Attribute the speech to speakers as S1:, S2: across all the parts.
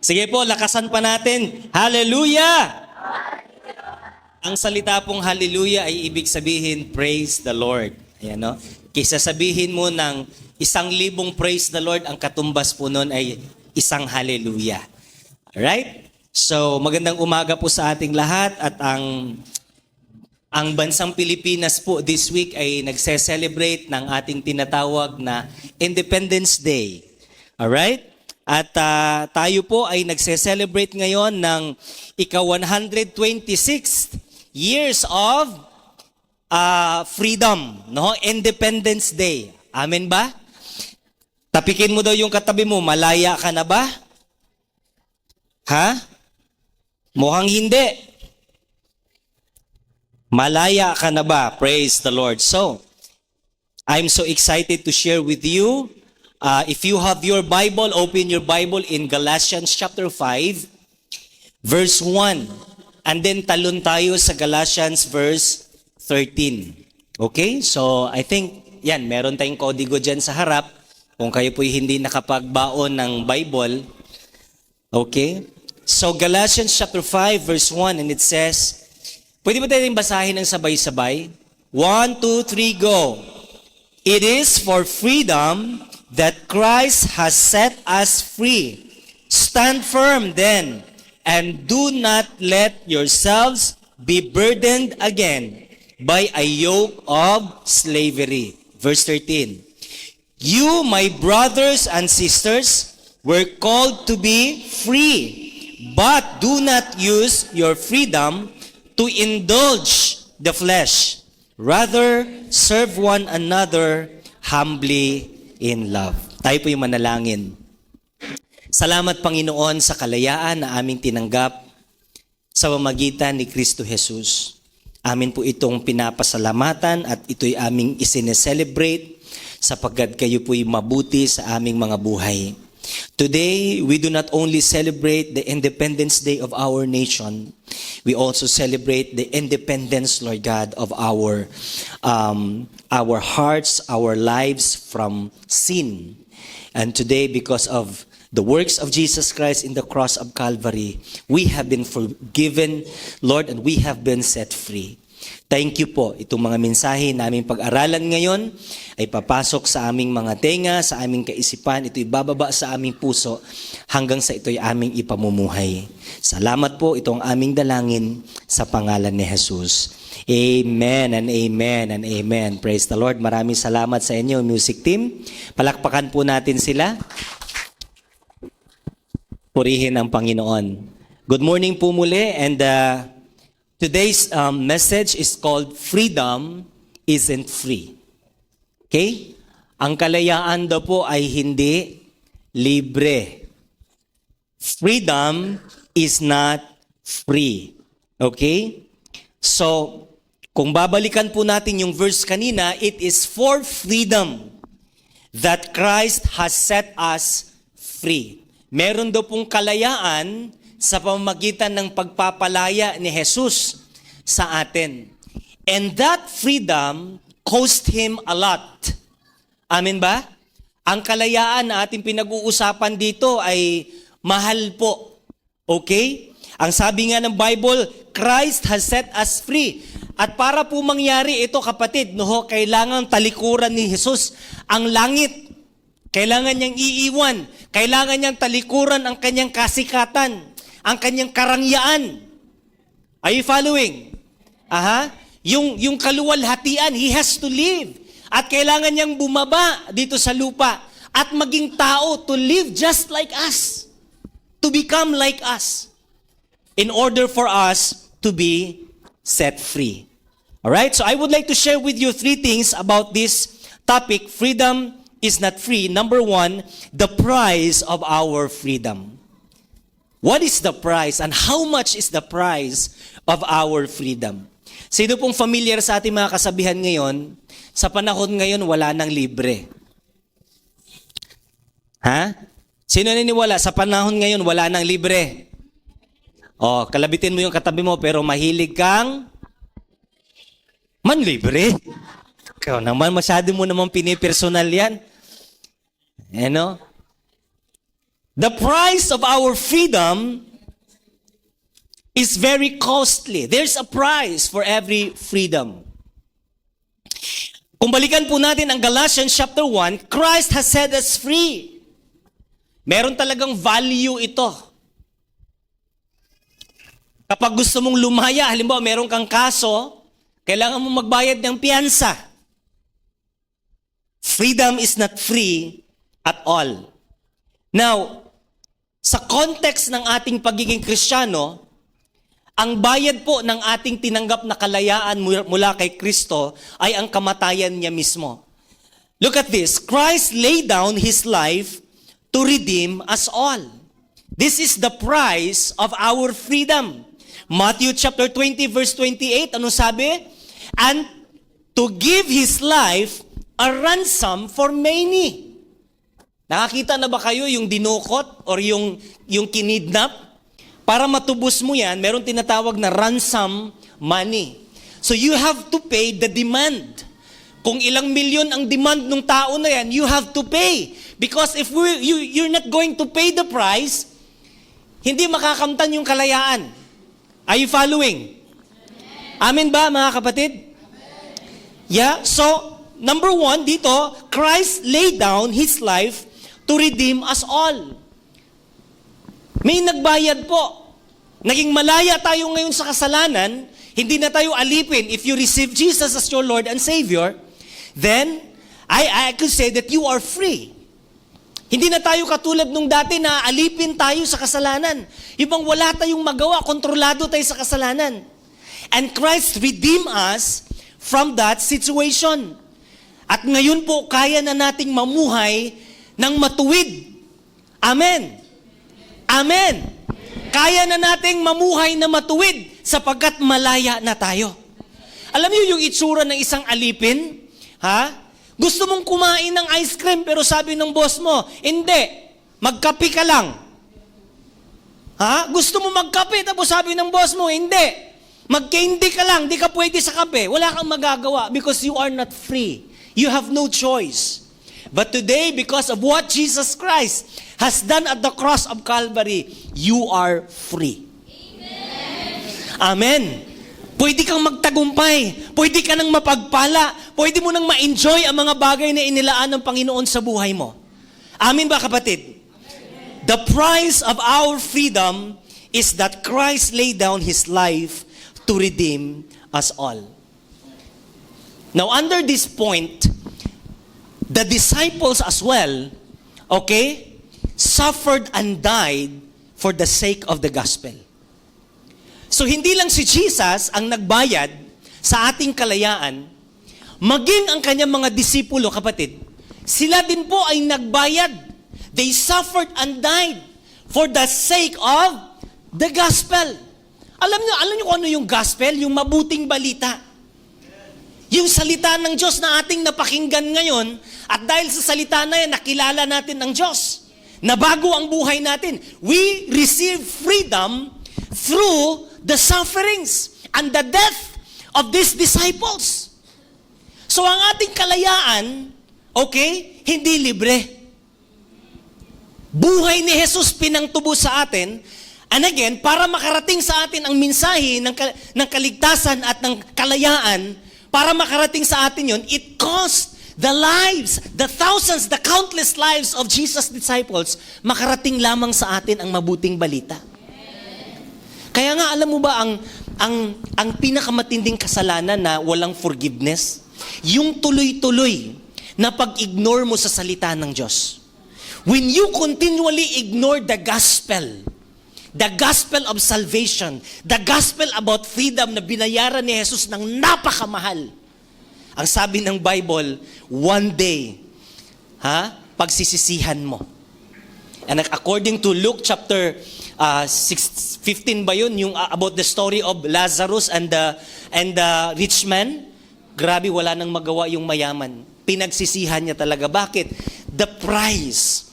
S1: Sige po, lakasan pa natin. Hallelujah! Ang salita pong hallelujah ay ibig sabihin, praise the Lord. Ayan, no? Kaysa sabihin mo ng 1,000 praise the Lord, ang katumbas po nun ay isang hallelujah. Alright? So, magandang umaga po sa ating lahat at ang bansang Pilipinas po this week ay nagse-celebrate ng ating tinatawag na Independence Day. Alright? At tayo po ay nagse-celebrate ngayon ng ika-126th years of freedom, no? Independence Day. Amen ba? Tapikin mo daw yung katabi mo, malaya ka na ba? Ha? Mukhang hindi. Malaya ka na ba? Praise the Lord. So, I'm so excited to share with you. If you have your Bible, open your Bible in Galatians chapter 5, verse 1. And then talon tayo sa Galatians verse 13. Okay? So, I think, yan, meron tayong kodigo dyan sa harap. Kung kayo po'y hindi nakapagbaon ng Bible. Okay? So, Galatians chapter 5, verse 1, and it says, pwede ba tayong basahin ng sabay-sabay? 1, 2, 3, go! It is for freedom that Christ has set us free. Stand firm then, and do not let yourselves be burdened again by a yoke of slavery. Verse 13. You, my brothers and sisters, were called to be free, but do not use your freedom to indulge the flesh. Rather, serve one another humbly in love. Tayo po yung manalangin. Salamat, Panginoon, sa kalayaan na aming tinanggap sa pamamagitan ni Kristo Jesus. Amin po itong pinapasalamatan at ito'y aming isineselebrate sapagkat kayo po'y mabuti sa aming mga buhay. Today, we do not only celebrate the Independence Day of our nation, we also celebrate the independence, Lord God, of our hearts, our lives from sin. And today, because of the works of Jesus Christ in the cross of Calvary, we have been forgiven, Lord, and we have been set free. Thank you po. Itong mga mensahe na aming pag-aralan ngayon ay papasok sa aming mga tenga, sa aming kaisipan. Ito'y bababa sa aming puso hanggang sa ito'y aming ipamumuhay. Salamat po. Ito ang aming dalangin sa pangalan ni Jesus. Amen and amen and amen. Praise the Lord. Maraming salamat sa inyo, music team. Palakpakan po natin sila. Purihin ang Panginoon. Good morning po muli, and today's message is called Freedom Isn't Free. Okay? Ang kalayaan daw po ay hindi libre. Freedom is not free. Okay? So, kung babalikan po natin yung verse kanina, it is for freedom that Christ has set us free. Meron daw pong kalayaan sa pamamagitan ng pagpapalaya ni Jesus sa atin. And that freedom cost Him a lot. Amen ba? Ang kalayaan na ating pinag-uusapan dito ay mahal po. Okay? Ang sabi nga ng Bible, Christ has set us free. At para po mangyari ito, kapatid, kailangan talikuran ni Jesus ang langit. Kailangan niyang iiwan. Kailangan niyang talikuran ang kanyang kasikatan, ang kanyang karangyaan. Are you following? Yung kaluwalhatian, He has to live. At kailangan niyang bumaba dito sa lupa at maging tao to live just like us. To become like us. In order for us to be set free. Alright? So I would like to share with you 3 things about this topic. Freedom is not free. Number 1, the price of our freedom. What is the price and how much is the price of our freedom? Sino pong familiar sa ating mga kasabihan ngayon? Sa panahon ngayon, wala nang libre. Ha? Sino naniniwala? Sa panahon ngayon, wala nang libre. O, kalabitin mo yung katabi mo pero mahilig kang manlibre. Ikaw naman, masyado mo naman pinipersonal yan. The price of our freedom is very costly. There's a price for every freedom. Kung balikan po natin ang Galatians chapter 1, Christ has set us free. Meron talagang value ito. Kapag gusto mong lumaya, halimbawa meron kang kaso, kailangan mo magbayad ng piyansa. Freedom is not free at all. Now, sa context ng ating pagiging Kristiyano, ang bayad po ng ating tinanggap na kalayaan mula kay Kristo ay ang kamatayan niya mismo. Look at this. Christ laid down His life to redeem us all. This is the price of our freedom. Matthew chapter 20 verse 28, ano sabi? And to give His life a ransom for many. Nakakita na ba kayo yung dinukot or yung kinidnap? Para matubos mo yan, meron tinatawag na ransom money. So you have to pay the demand. Kung ilang milyon ang demand ng tao na yan, you have to pay. Because if you're not going to pay the price, hindi makakamtan yung kalayaan. Are you following? Amen ba, mga kapatid? Yeah, so number 1 dito, Christ laid down His life to redeem us all. May nagbayad po. Naging malaya tayo ngayon sa kasalanan, hindi na tayo alipin. If you receive Jesus as your Lord and Savior, then I could say that you are free. Hindi na tayo katulad nung dati na alipin tayo sa kasalanan. Yung bang wala tayong magawa, kontrolado tayo sa kasalanan. And Christ redeemed us from that situation. At ngayon po, kaya na nating mamuhay ng matuwid. Amen. Amen. Kaya na nating mamuhay na matuwid sapagkat malaya na tayo. Alam niyo yung itsura ng isang alipin? Ha? Gusto mong kumain ng ice cream pero sabi ng boss mo, hindi, magkape ka lang. Ha? Gusto mo magkape tapos sabi ng boss mo, hindi, mag-candy ka lang, di ka pwede sa kape. Wala kang magagawa because you are not free. You have no choice. But today, because of what Jesus Christ has done at the cross of Calvary, you are free. Amen. Amen. Pwede kang magtagumpay. Pwede ka nang mapagpala. Pwede mo nang ma-enjoy ang mga bagay na inilaan ng Panginoon sa buhay mo. Amen ba, kapatid? Amen. The price of our freedom is that Christ laid down His life to redeem us all. Now, under this point, the disciples as well, okay, suffered and died for the sake of the gospel. So hindi lang si Jesus ang nagbayad sa ating kalayaan, maging ang kanyang mga disipulo, kapatid, sila din po ay nagbayad. They suffered and died for the sake of the gospel. Alam niyo kung ano yung gospel? Yung mabuting balita. Yung salita ng Diyos na ating napakinggan ngayon, at dahil sa salita na yan, nakilala natin ang Diyos. Nabago ang buhay natin. We receive freedom through the sufferings and the death of these disciples. So ang ating kalayaan, okay, hindi libre. Buhay ni Jesus pinangtubo sa atin, and again, para makarating sa atin ang mensahe ng kaligtasan at ng kalayaan, para makarating sa atin yun, it cost the lives, the thousands, the countless lives of Jesus' disciples, makarating lamang sa atin ang mabuting balita. Kaya nga, alam mo ba, ang pinakamatinding kasalanan na walang forgiveness? Yung tuloy-tuloy na pag-ignore mo sa salita ng Diyos. When you continually ignore the gospel of salvation, the gospel about freedom na binayaran ni Jesus ng napakamahal. Ang sabi ng Bible, one day, pagsisisihan mo. And according to Luke chapter 15 ba yun, yung about the story of Lazarus and the rich man, grabe, wala nang magawa yung mayaman. Pinagsisihan niya talaga. Bakit? The price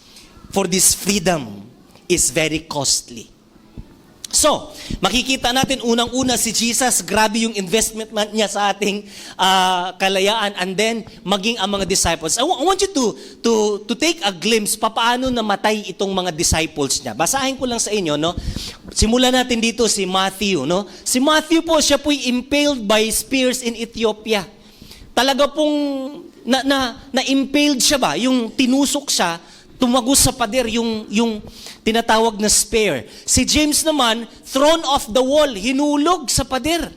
S1: for this freedom is very costly. So, makikita natin unang-una si Jesus, grabe yung investment niya sa ating kalayaan, and then maging ang mga disciples. I want you to take a glimpse paano namatay itong mga disciples niya. Basahin ko lang sa inyo, no? Simulan natin dito si Matthew, no? Si Matthew po, siya po'y impaled by spears in Ethiopia. Talaga pong na-impaled siya ba? Yung tinusok siya, tumagos sa pader, yung tinatawag na spear. Si James naman, thrown off the wall, hinulog sa pader.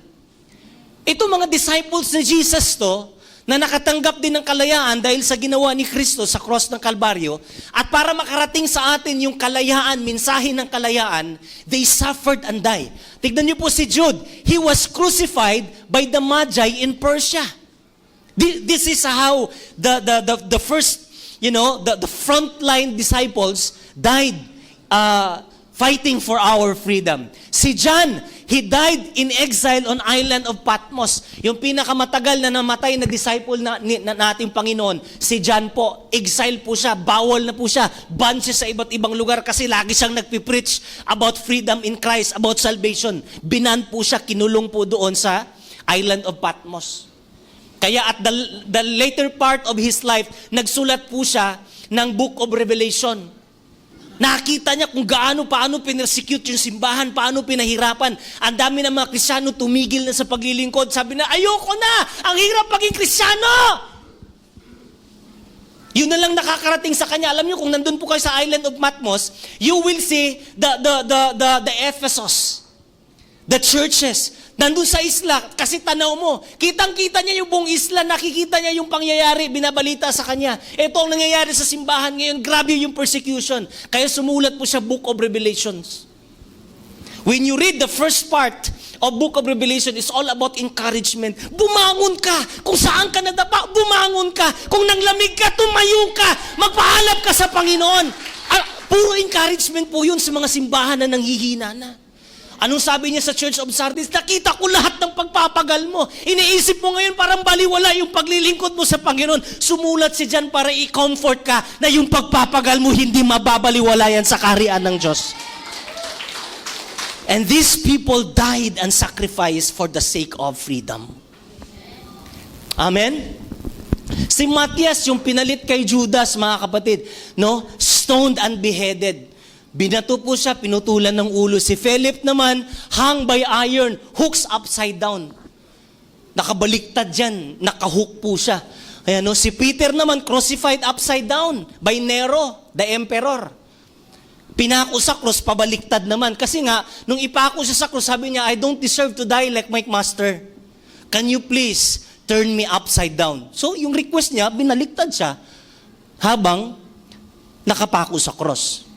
S1: Ito mga disciples ni Jesus to, na nakatanggap din ng kalayaan dahil sa ginawa ni Kristo sa cross ng Kalbaryo, at para makarating sa atin yung kalayaan, mensahe ng kalayaan, they suffered and died. Tignan niyo po si Jude, he was crucified by the Magi in Persia. This is how the first, the frontline disciples died fighting for our freedom. Si John, he died in exile on island of Patmos. Yung pinakamatagal na namatay na disciple na nating Panginoon, si John po, exile po siya, bawal na po siya, banned siya sa iba't ibang lugar kasi lagi siyang nagpipreach about freedom in Christ, about salvation. Binan po siya, kinulong po doon sa island of Patmos. Kaya at the later part of his life, nagsulat po siya ng Book of Revelation. Nakita niya kung paano pinersecute yung simbahan, paano pinahirapan. Ang dami ng mga Kristiyano tumigil na sa paglilingkod. Sabi na, ayoko na! Ang hirap maging Kristiyano! Yun na lang nakakarating sa kanya. Alam niyo, kung nandun po kayo sa island of Patmos, you will see the Ephesus, the churches, nandun sa isla, kasi tanaw mo, kitang-kita niya yung buong isla, nakikita niya yung pangyayari, binabalita sa kanya. Ito ang nangyayari sa simbahan ngayon, grabe yung persecution. Kaya sumulat po siya Book of Revelations. When you read the first part of Book of Revelation, it's all about encouragement. Bumangon ka. Kung saan ka nadapa, bumangon ka. Kung nanglamig ka, tumayo ka. Magpahalap ka sa Panginoon. Puro encouragement po yun sa mga simbahan na nanghihina na. Anong sabi niya sa Church of Sardis? Nakita ko lahat ng pagpapagal mo. Iniisip mo ngayon parang baliwala yung paglilingkod mo sa Panginoon. Sumulat si John para i-comfort ka na yung pagpapagal mo hindi mababaliwala yan sa kaharian ng Diyos. And these people died and sacrificed for the sake of freedom. Amen? Si Matthias, yung pinalit kay Judas, mga kapatid, no? Stoned and beheaded. Binato po siya, pinutulan ng ulo. Si Philip naman, hung by iron, hooks upside down. Nakabaliktad dyan, nakahook po siya. Ayan, no? Si Peter naman, crucified upside down by Nero, the emperor. Pinako sa cross, pabaliktad naman. Kasi nga, nung ipako siya sa cross, sabi niya, I don't deserve to die like my master. Can you please turn me upside down? So, yung request niya, binaliktad siya habang nakapako sa cross.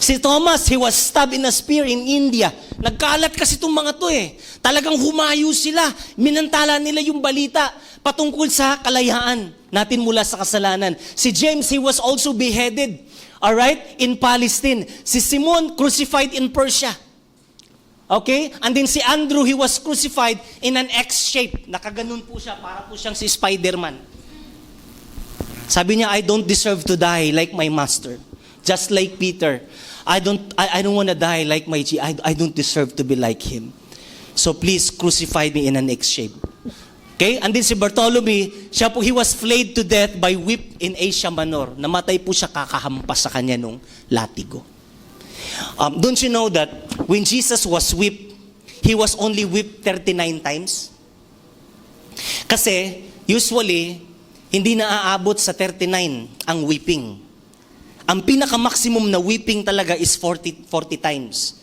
S1: Si Thomas, he was stabbed in a spear in India. Nagkalat kasi itong mga to eh. Talagang humayo sila. Minantala nila yung balita patungkol sa kalayaan natin mula sa kasalanan. Si James, he was also beheaded, alright, in Palestine. Si Simon, crucified in Persia. Okay? And then si Andrew, he was crucified in an X shape. Nakaganon po siya, para po siyang si Spider-Man. Sabi niya, I don't deserve to die like my master. Just like Peter, I don't want to die like my G. I don't deserve to be like him. So please crucify me in an X shape. Okay? And then si Bartholomew, siya po, he was flayed to death by whip in Asia Minor. Namatay po siya kakahampas sa kanya nung latigo. Don't you know that when Jesus was whipped, he was only whipped 39 times? Kasi usually, hindi naaabot sa 39 ang whipping. Ang pinaka-maximum na whipping talaga is 40 times.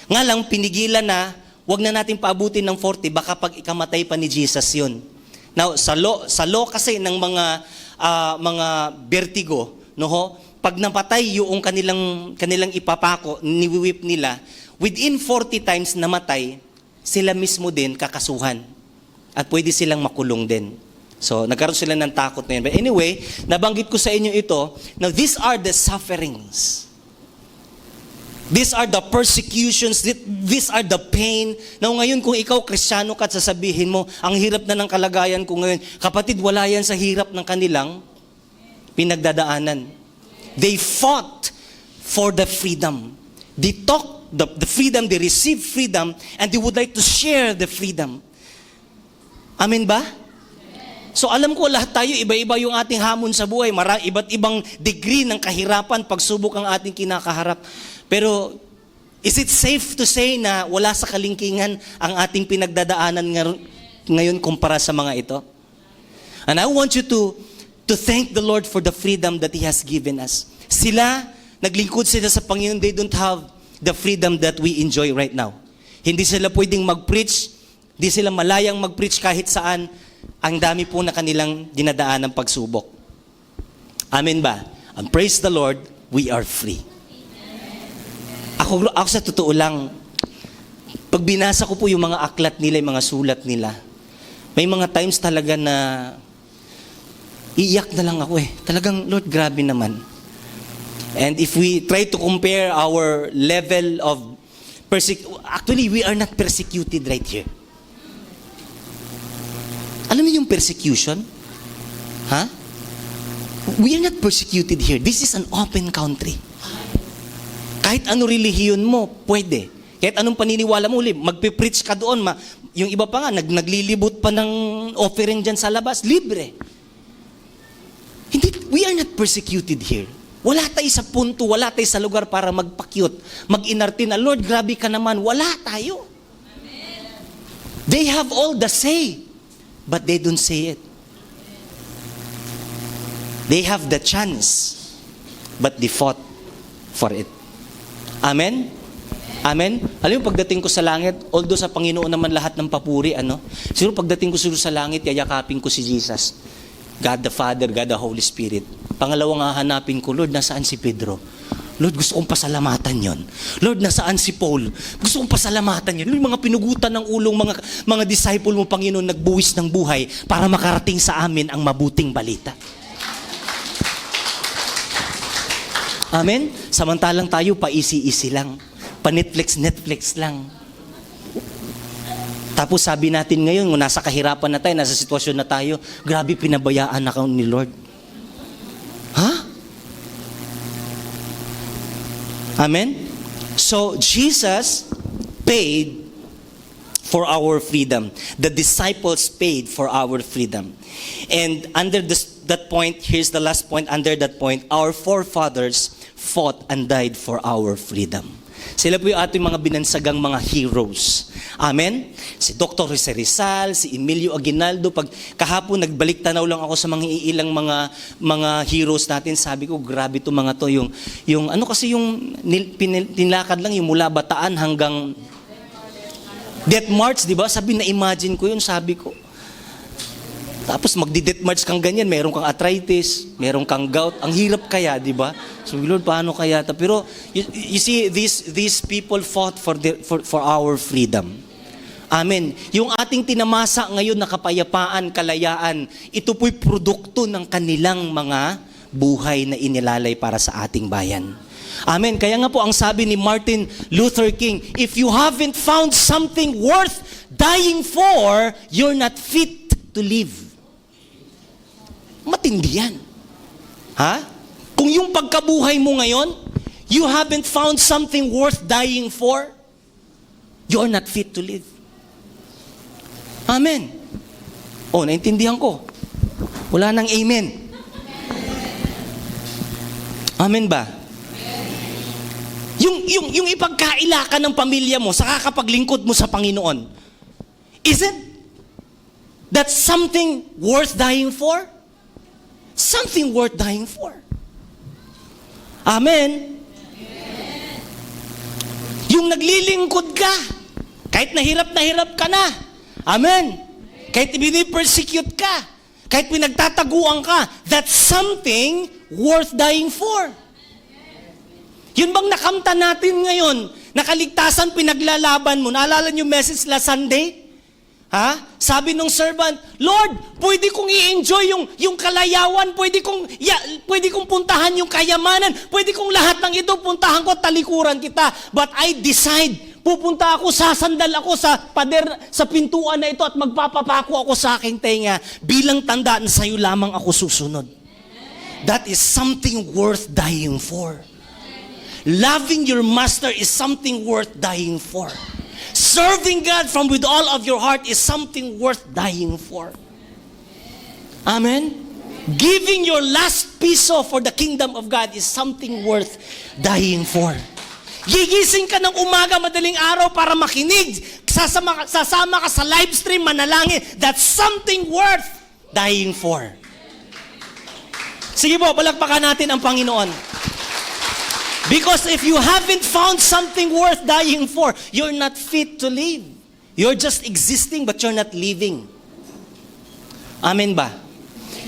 S1: Nga lang, pinigilan na, wag na natin paabutin ng 40, baka pag ikamatay pa ni Jesus yun. Now, sa law kasi ng mga vertigo, no, pag napatay yung kanilang ipapako, niwiwip nila, within 40 times namatay, sila mismo din kakasuhan. At pwede silang makulong din. So, nagkaroon sila ng takot na yun. But anyway, nabanggit ko sa inyo ito. Now, these are the sufferings. These are the persecutions. These are the pain. Now, ngayon, kung ikaw, Kristiyano ka at sasabihin mo, ang hirap na ng kalagayan ko ngayon. Kapatid, wala yan sa hirap ng kanilang pinagdadaanan. They fought for the freedom. They talked the freedom, they receive freedom, and they would like to share the freedom. Amen ba? So alam ko lahat tayo, iba-iba yung ating hamon sa buhay. Iba't ibang degree ng kahirapan, pagsubok ang ating kinakaharap. Pero is it safe to say na wala sa kalingkingan ang ating pinagdadaanan ngayon kumpara sa mga ito? And I want you to thank the Lord for the freedom that He has given us. Sila, naglingkod sila sa Panginoon, they don't have the freedom that we enjoy right now. Hindi sila pwedeng mag-preach, hindi sila malayang mag-preach kahit saan. Ang dami po na kanilang dinadaan ng pagsubok. Amen ba? And praise the Lord, we are free. Ako sa totoo lang, pag binasa ko po yung mga aklat nila, yung mga sulat nila, may mga times talaga na iiyak na lang ako eh. Talagang, Lord, grabe naman. And if we try to compare our level of actually, we are not persecuted right here. Alam mo yung persecution? Ha? We are not persecuted here. This is an open country. Kahit ano relihiyon mo, pwede. Kahit anong paniniwala mo, magpipreach ka doon. Yung iba pa nga, naglilibot pa ng offering dyan sa labas. Libre. Hindi, we are not persecuted here. Wala tayo sa punto, wala tayo sa lugar para magpakyut, mag-inarte na, Lord, grabe ka naman. Wala tayo. Amen. They have all the say, but they don't say it. They have the chance, but they fought for it. Amen? Amen? Alam mo, pagdating ko sa langit, although sa Panginoon naman lahat ng papuri, siguro pagdating ko siguro sa langit, yayakapin ko si Jesus. God the Father, God the Holy Spirit. Pangalawang hahanapin ko, Lord, nasaan si Pedro? Lord, gusto kong pasalamatan yon. Lord, nasaan si Paul? Gusto kong pasalamatan yon. Yung mga pinugutan ng ulong, mga disciple mo, Panginoon, nagbuwis ng buhay para makarating sa amin ang mabuting balita. Amen? Samantalang tayo, paisi-isi lang. Pa-Netflix lang. Tapos sabi natin ngayon, kung nasa kahirapan na tayo, nasa sitwasyon na tayo, grabe pinabayaan na ni Lord. Ha? Amen? So, Jesus paid for our freedom. The disciples paid for our freedom. And under that point, here's the last point, under that point, our forefathers fought and died for our freedom. Sila po yung ating mga binansagang mga heroes. Amen? Si Dr. Jose Rizal, si Emilio Aguinaldo. Pag kahapon nagbalik tanaw lang ako sa mga ilang mga heroes natin, sabi ko, grabe to mga to. Yung ano kasi yung tinlakad lang, yung mula Bataan hanggang Death March, di ba? Sabi na imagine ko yun, sabi ko. Tapos magdi-death march kang ganyan, meron kang arthritis, meron kang gout. Ang hirap kaya, di ba? So Lord, paano kaya? Pero you see, these people fought for our freedom. Amen. Yung ating tinamasa ngayon na kapayapaan, kalayaan, ito po'y produkto ng kanilang mga buhay na inilalay para sa ating bayan. Amen. Kaya nga po ang sabi ni Martin Luther King, if you haven't found something worth dying for, you're not fit to live. Matindi yan. Ha? Kung yung pagkabuhay mo ngayon, you haven't found something worth dying for, you're not fit to live. Amen. Oh, naintindihan ko. Wala nang amen. Amen ba? Yung ipagkaila ka ng pamilya mo sa kakapaglingkod mo sa Panginoon, isn't that something worth dying for? Something worth dying for. Amen. Yung naglilingkod ka, kahit na hirap ka na. Amen. Kahit persecute ka, kahit pinagtataguan ka, that's something worth dying for. Yun bang nakamta natin ngayon? Nakaligtasan, pinaglalaban mo. Naalala niyo message last Sunday? Ha? Sabi nung servant, Lord, pwede kong i-enjoy yung kalayawan, pwede kong puntahan yung kayamanan, pwede kong lahat ng ito puntahan ko at talikuran kita. But I decide, pupunta ako, sasandal ako sa pader, sa pintuan na ito at magpapapako ako sa aking tenga bilang tanda na sa'yo lamang ako susunod. That is something worth dying for. Loving your master is something worth dying for. Serving God from with all of your heart is something worth dying for. Amen? Giving your last piso for the kingdom of God is something worth dying for. Gigising ka ng umaga, madaling araw para makinig. Sasama ka sa live stream, manalangin. That's something worth dying for. Sige po, palakpakan natin ang Panginoon. Because if you haven't found something worth dying for, you're not fit to live. You're just existing but you're not living. Amen ba?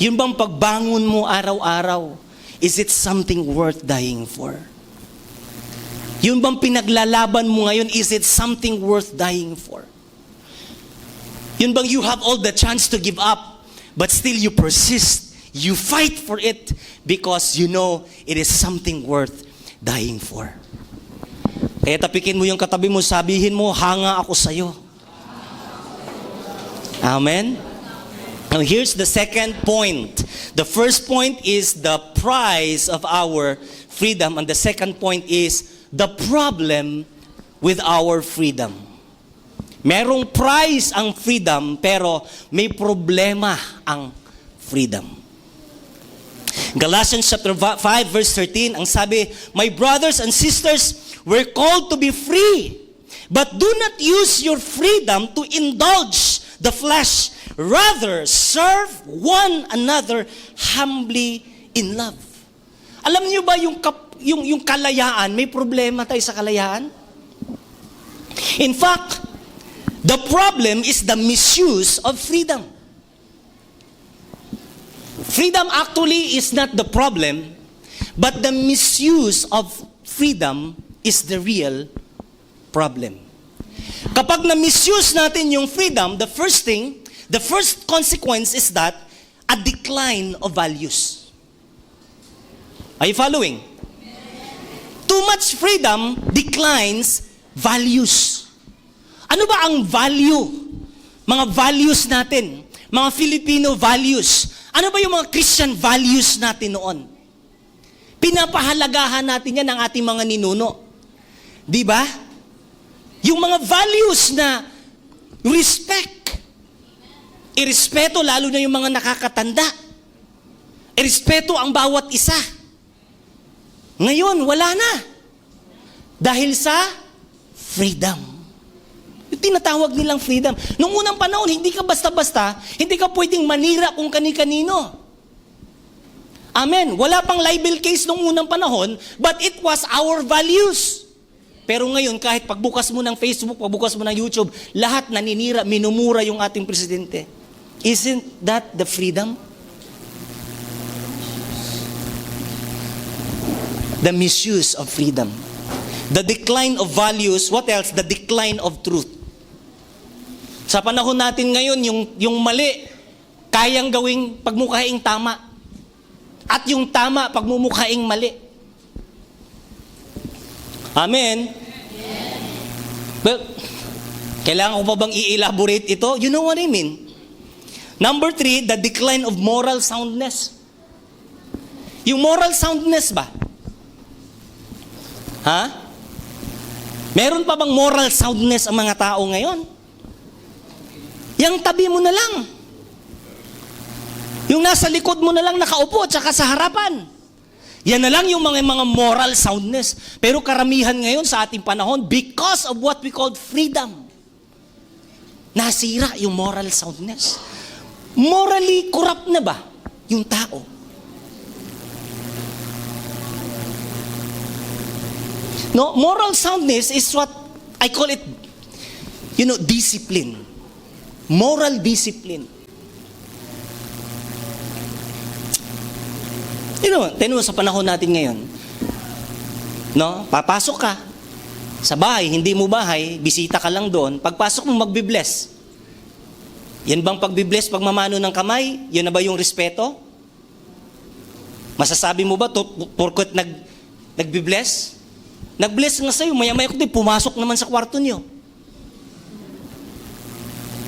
S1: Yun bang pagbangon mo araw-araw, is it something worth dying for? Yun bang pinaglalaban mo ngayon, is it something worth dying for? Yun bang you have all the chance to give up, but still you persist, you fight for it, because you know it is something worth dying for. Kaya tapikin mo yung katabi mo, sabihin mo, hanga ako sa'yo. Amen? Now here's the second point. The first point is the price of our freedom, and the second point is the problem with our freedom. Merong price ang freedom, pero may problema ang freedom. Galatians chapter 5 verse 13, ang sabi, "My brothers and sisters, we're called to be free, but do not use your freedom to indulge the flesh. Rather, serve one another humbly in love." Alam niyo ba yung kalayaan, may problema tayo sa kalayaan? In fact, the problem is the misuse of freedom. Freedom actually is not the problem, but the misuse of freedom is the real problem. Kapag na-misuse natin yung freedom, the first consequence is that a decline of values. Are you following? Too much freedom declines values. Ano ba ang value? Mga values natin, mga Filipino values. Ano ba yung mga Christian values natin noon? Pinapahalagahan natin yan ng ating mga ninuno. Di ba? Yung mga values na respect. Irespeto lalo na yung mga nakakatanda. Irespeto ang bawat isa. Ngayon, wala na. Dahil sa freedom. Yung tinatawag nilang freedom. Noong unang panahon, hindi ka basta-basta, hindi ka pwedeng manira kung kani-kanino. Amen. Wala pang libel case noong unang panahon, but it was our values. Pero ngayon, kahit pagbukas mo ng Facebook, pagbukas mo ng YouTube, lahat naninira, minumura yung ating presidente. Isn't that the freedom? The misuse of freedom. The decline of values, what else? The decline of truth. Sa panahon natin ngayon, yung mali, kayang gawing pagmukhaing tama. At yung tama, pagmumukhaing mali. Amen? Well, kailangan ko pa bang i-elaborate ito? You know what I mean? Number 3, the decline of moral soundness. Yung moral soundness ba? Ha? Meron pa bang moral soundness ang mga tao ngayon? Yang tabi mo na lang. Yung nasa likod mo na lang nakaupo at saka sa harapan. Yan na lang yung mga moral soundness. Pero karamihan ngayon sa ating panahon, because of what we call freedom, nasira yung moral soundness. Morally corrupt na ba yung tao? No, moral soundness is what I call it, discipline. Moral discipline. Tingnan mo sa panahon natin ngayon. No, papasok ka sa bahay, hindi mo bahay, bisita ka lang doon, pagpasok mo magbi-bless. Yan bang pagbi-bless, pagmamano ng kamay, yun na ba yung respeto? Masasabi mo ba, porket nagbi-bless? Nag-bless nga sa'yo, maya-maya ko din, pumasok naman sa kwarto niyo.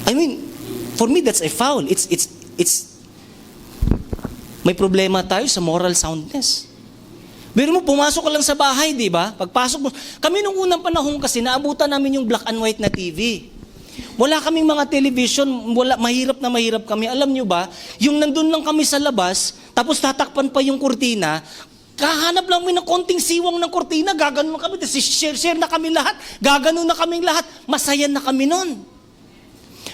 S1: I mean, for me, that's a foul. It's may problema tayo sa moral soundness. Pero mo, pumasok ka lang sa bahay, di ba? Pagpasok mo, kami nung unang panahon kasi, naabutan namin yung black and white na TV. Wala kaming mga television, mahirap na mahirap kami. Alam nyo ba, yung nandun lang kami sa labas, tapos tatakpan pa yung kurtina, kahanap lang kami ng konting siwang ng kurtina, gaganon kami, tapos share na kami lahat, gaganon na kaming lahat, masaya na kami nun.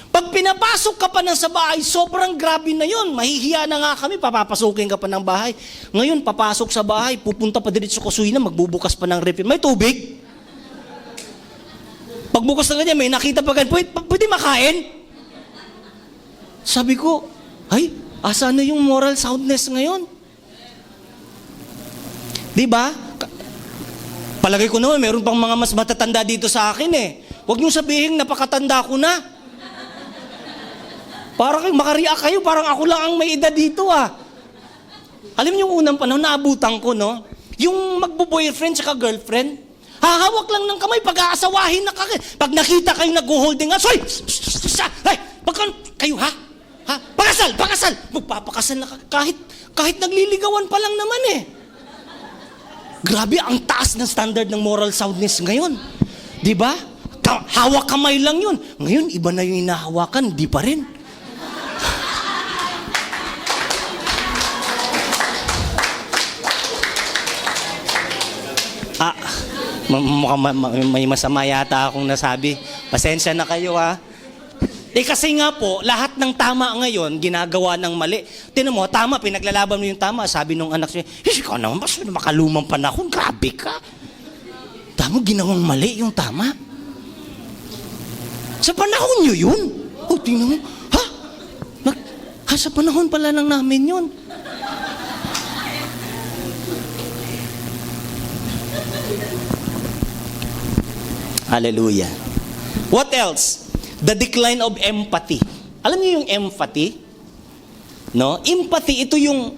S1: Pag pinapasok ka pa ng sa bahay, sobrang grabe na yun. Mahihiya na nga kami, papapasukin ka pa ng bahay. Ngayon, papasok sa bahay, pupunta pa diretso sa kusina, magbubukas pa ng refill. May tubig? Pagbukas na ganyan, may nakita pa ganyan, pwede makain? Sabi ko, ay, asa na yung moral soundness ngayon? Diba? Palagay ko naman, meron pang mga mas matatanda dito sa akin eh. Huwag niyong sabihin, napakatanda ko na. Parang makareact kayo, parang ako lang ang may edad dito ah. Alam niyo yung unang panahon, naabutan ko, no? Yung magbo-boyfriend tsaka girlfriend, hahawak lang ng kamay, pag-aasawahin na kayo. Pag nakita kayo nag-holding hands, ay, kayo ha? Pakasal! Magpapakasal na kahit nagliligawan pa lang naman eh. Grabe, ang taas ng standard ng moral soundness ngayon. Di ba? Hawak kamay lang yun. Ngayon, iba na yung hinahawakan, di pa rin. May masama yata akong nasabi. Pasensya na kayo ha. Kasi nga po, lahat ng tama ngayon, ginagawa ng mali. Tinan mo, tama, pinaglalaban mo yung tama. Sabi nung anak siya, ikaw naman, mas makalumang panahon, grabe ka. Tama, ginawang mali yung tama. Sa panahon nyo yun? O, tingnan mo, sa panahon pala lang namin yun. Hallelujah. What else? The decline of empathy. Alam niyo yung empathy? No? Empathy, ito yung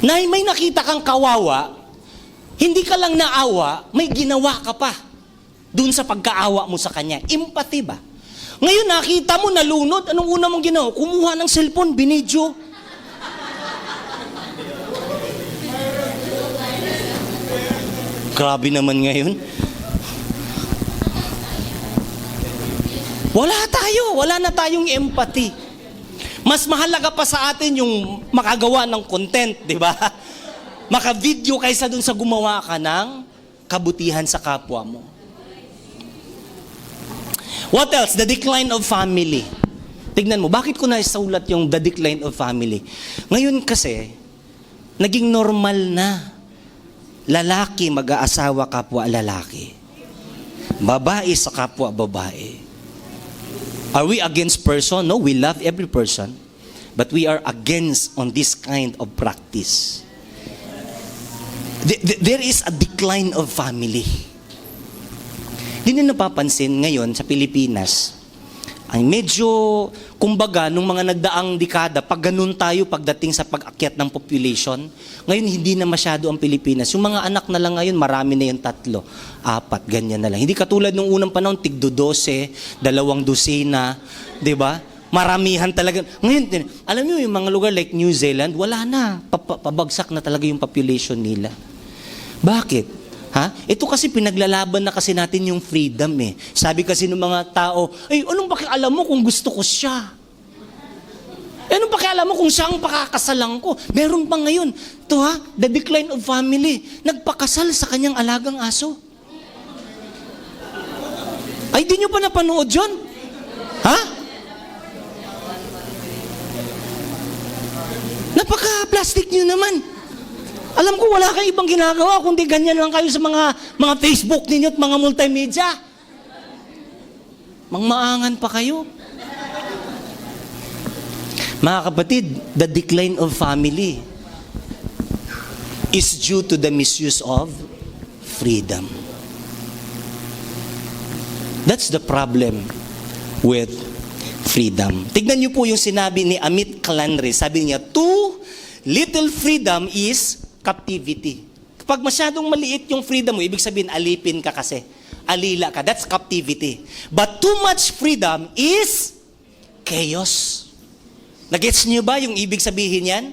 S1: may nakita kang kawawa, hindi ka lang naawa, may ginawa ka pa dun sa pagkaawa mo sa kanya. Empathy ba? Ngayon nakita mo nalunod, anong una mong ginawa? Kumuha ng cellphone, binidyo. Grabe naman ngayon. Wala na tayong empathy. Mas mahalaga pa sa atin yung makagawa ng content, di ba? Maka-video kaysa dun sa gumawa ka ng kabutihan sa kapwa mo. What else? The decline of family. Tignan mo, bakit ko naisulat yung the decline of family? Ngayon kasi, naging normal na. Lalaki mag-aasawa kapwa lalaki. Babae sa kapwa babae. Are we against person? No, we love every person. But we are against on this kind of practice. There is a decline of family. Hindi na napapansin ngayon sa Pilipinas, ay medyo, kumbaga, nung mga nagdaang dekada, pag ganun tayo pagdating sa pag-akyat ng population, ngayon hindi na masyado ang Pilipinas. Yung mga anak na lang ngayon, marami na yung 3, 4, ganyan na lang. Hindi katulad nung unang panahon, tig-12, 2 dosina, di ba? Maramihan talaga. Ngayon, alam niyo yung mga lugar like New Zealand, wala na. Pabagsak na talaga yung population nila. Bakit? Ito kasi pinaglalaban na kasi natin yung freedom eh. Sabi kasi ng mga tao, ay, anong pakialam mo kung gusto ko siya? Anong pakialam mo kung siya ang pakakasalan ko? Meron pa ngayon. Ito the decline of family. Nagpakasal sa kanyang alagang aso. Ay, di nyo pa napanood yun? Napaka-plastic nyo naman. Alam ko, wala kayong ibang ginagawa, kundi ganyan lang kayo sa mga Facebook ninyo at mga multimedia. Mangmaangan pa kayo. Mga kapatid, the decline of family is due to the misuse of freedom. That's the problem with freedom. Tignan niyo po yung sinabi ni Amit Kalanri. Sabi niya, too little freedom is captivity. Kapag masyadong maliit yung freedom mo, ibig sabihin, alipin ka kasi. Alila ka. That's captivity. But too much freedom is chaos. Nagets niyo ba yung ibig sabihin yan?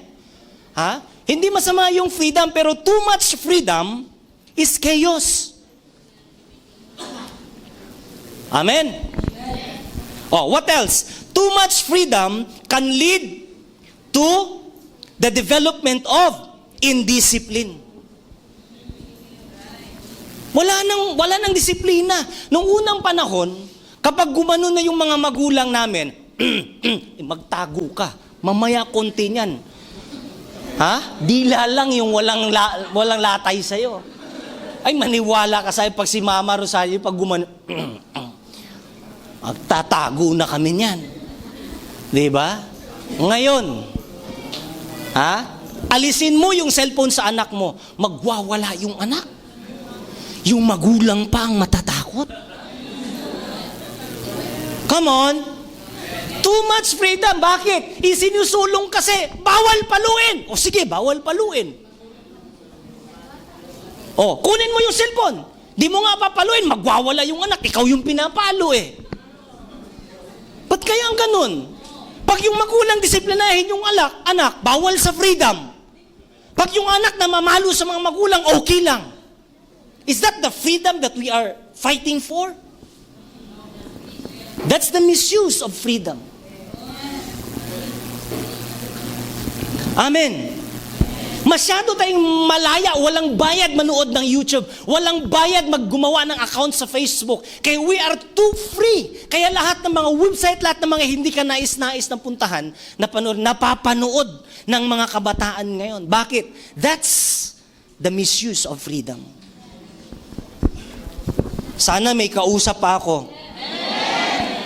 S1: Hindi masama yung freedom, pero too much freedom is chaos. Amen? Oh, what else? Too much freedom can lead to the development of indiscipline. Wala nang disiplina. Noong unang panahon, kapag gumano na yung mga magulang namin, magtago ka, mamaya konti niyan. Ha? Dila lang yung walang latay sa'yo. Ay, maniwala ka sa'yo pag si Mama Rosario, pag gumano, magtatago na kami niyan. Diba? Ngayon, alisin mo yung cellphone sa anak mo, magwawala yung anak. Yung magulang pa ang matatakot. Come on. Too much freedom. Bakit? Isinusulong kasi, bawal paluin. O sige, bawal paluin. O, kunin mo yung cellphone. Di mo nga papaluin, magwawala yung anak. Ikaw yung pinapalo eh. Ba't kaya ang ganun? Pag yung magulang disiplinahin yung anak, bawal sa freedom. Pag yung anak na mamalo sa mga magulang, okay lang. Is that the freedom that we are fighting for? That's the misuse of freedom. Amen. Masyado tayong malaya, walang bayad manood ng YouTube, walang bayad maggumawa ng account sa Facebook. Kaya we are too free. Kaya lahat ng mga website, lahat ng mga hindi ka nais-nais na puntahan, napapanood ng mga kabataan ngayon. Bakit? That's the misuse of freedom. Sana may kausap pa ako.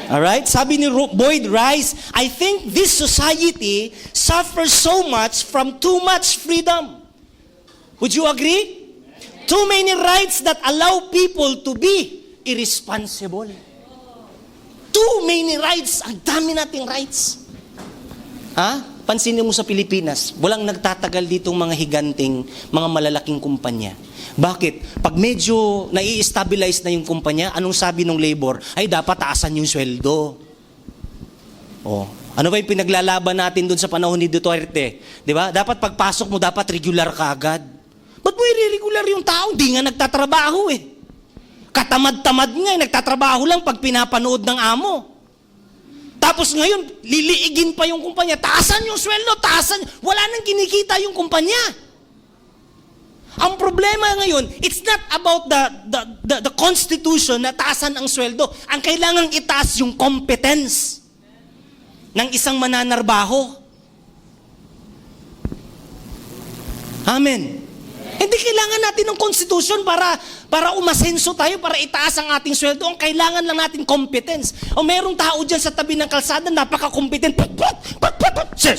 S1: Alright? Sabi ni Boyd Rice, I think this society suffers so much from too much freedom. Would you agree? Too many rights that allow people to be irresponsible. Too many rights. Ang dami nating rights. Pansinin mo sa Pilipinas, walang nagtatagal ditong mga higanting, mga malalaking kumpanya. Bakit? Pag medyo nai-stabilize na yung kumpanya, anong sabi ng labor? Ay, dapat taasan yung sweldo. Ano ba yung pinaglalaban natin doon sa panahon ni Duterte? Di ba? Dapat pagpasok mo, dapat regular ka agad. Ba't mo i-regular yung tao? Di nga nagtatrabaho eh. Katamad-tamad nga, nagtatrabaho lang pag pinapanood ng amo. Tapos ngayon, liliigin pa yung kumpanya. Taasan yung sweldo, taasan. Wala nang kinikita yung kumpanya. Ang problema ngayon, it's not about the constitution na taasan ang sweldo. Ang kailangang itaas yung competence ng isang mananarbaho. Amen. Hindi kailangan natin ng constitution para umasenso tayo, para itaas ang ating sweldo. Ang kailangan lang natin competence. O merong tao dyan sa tabi ng kalsada, napaka-competent. Sir,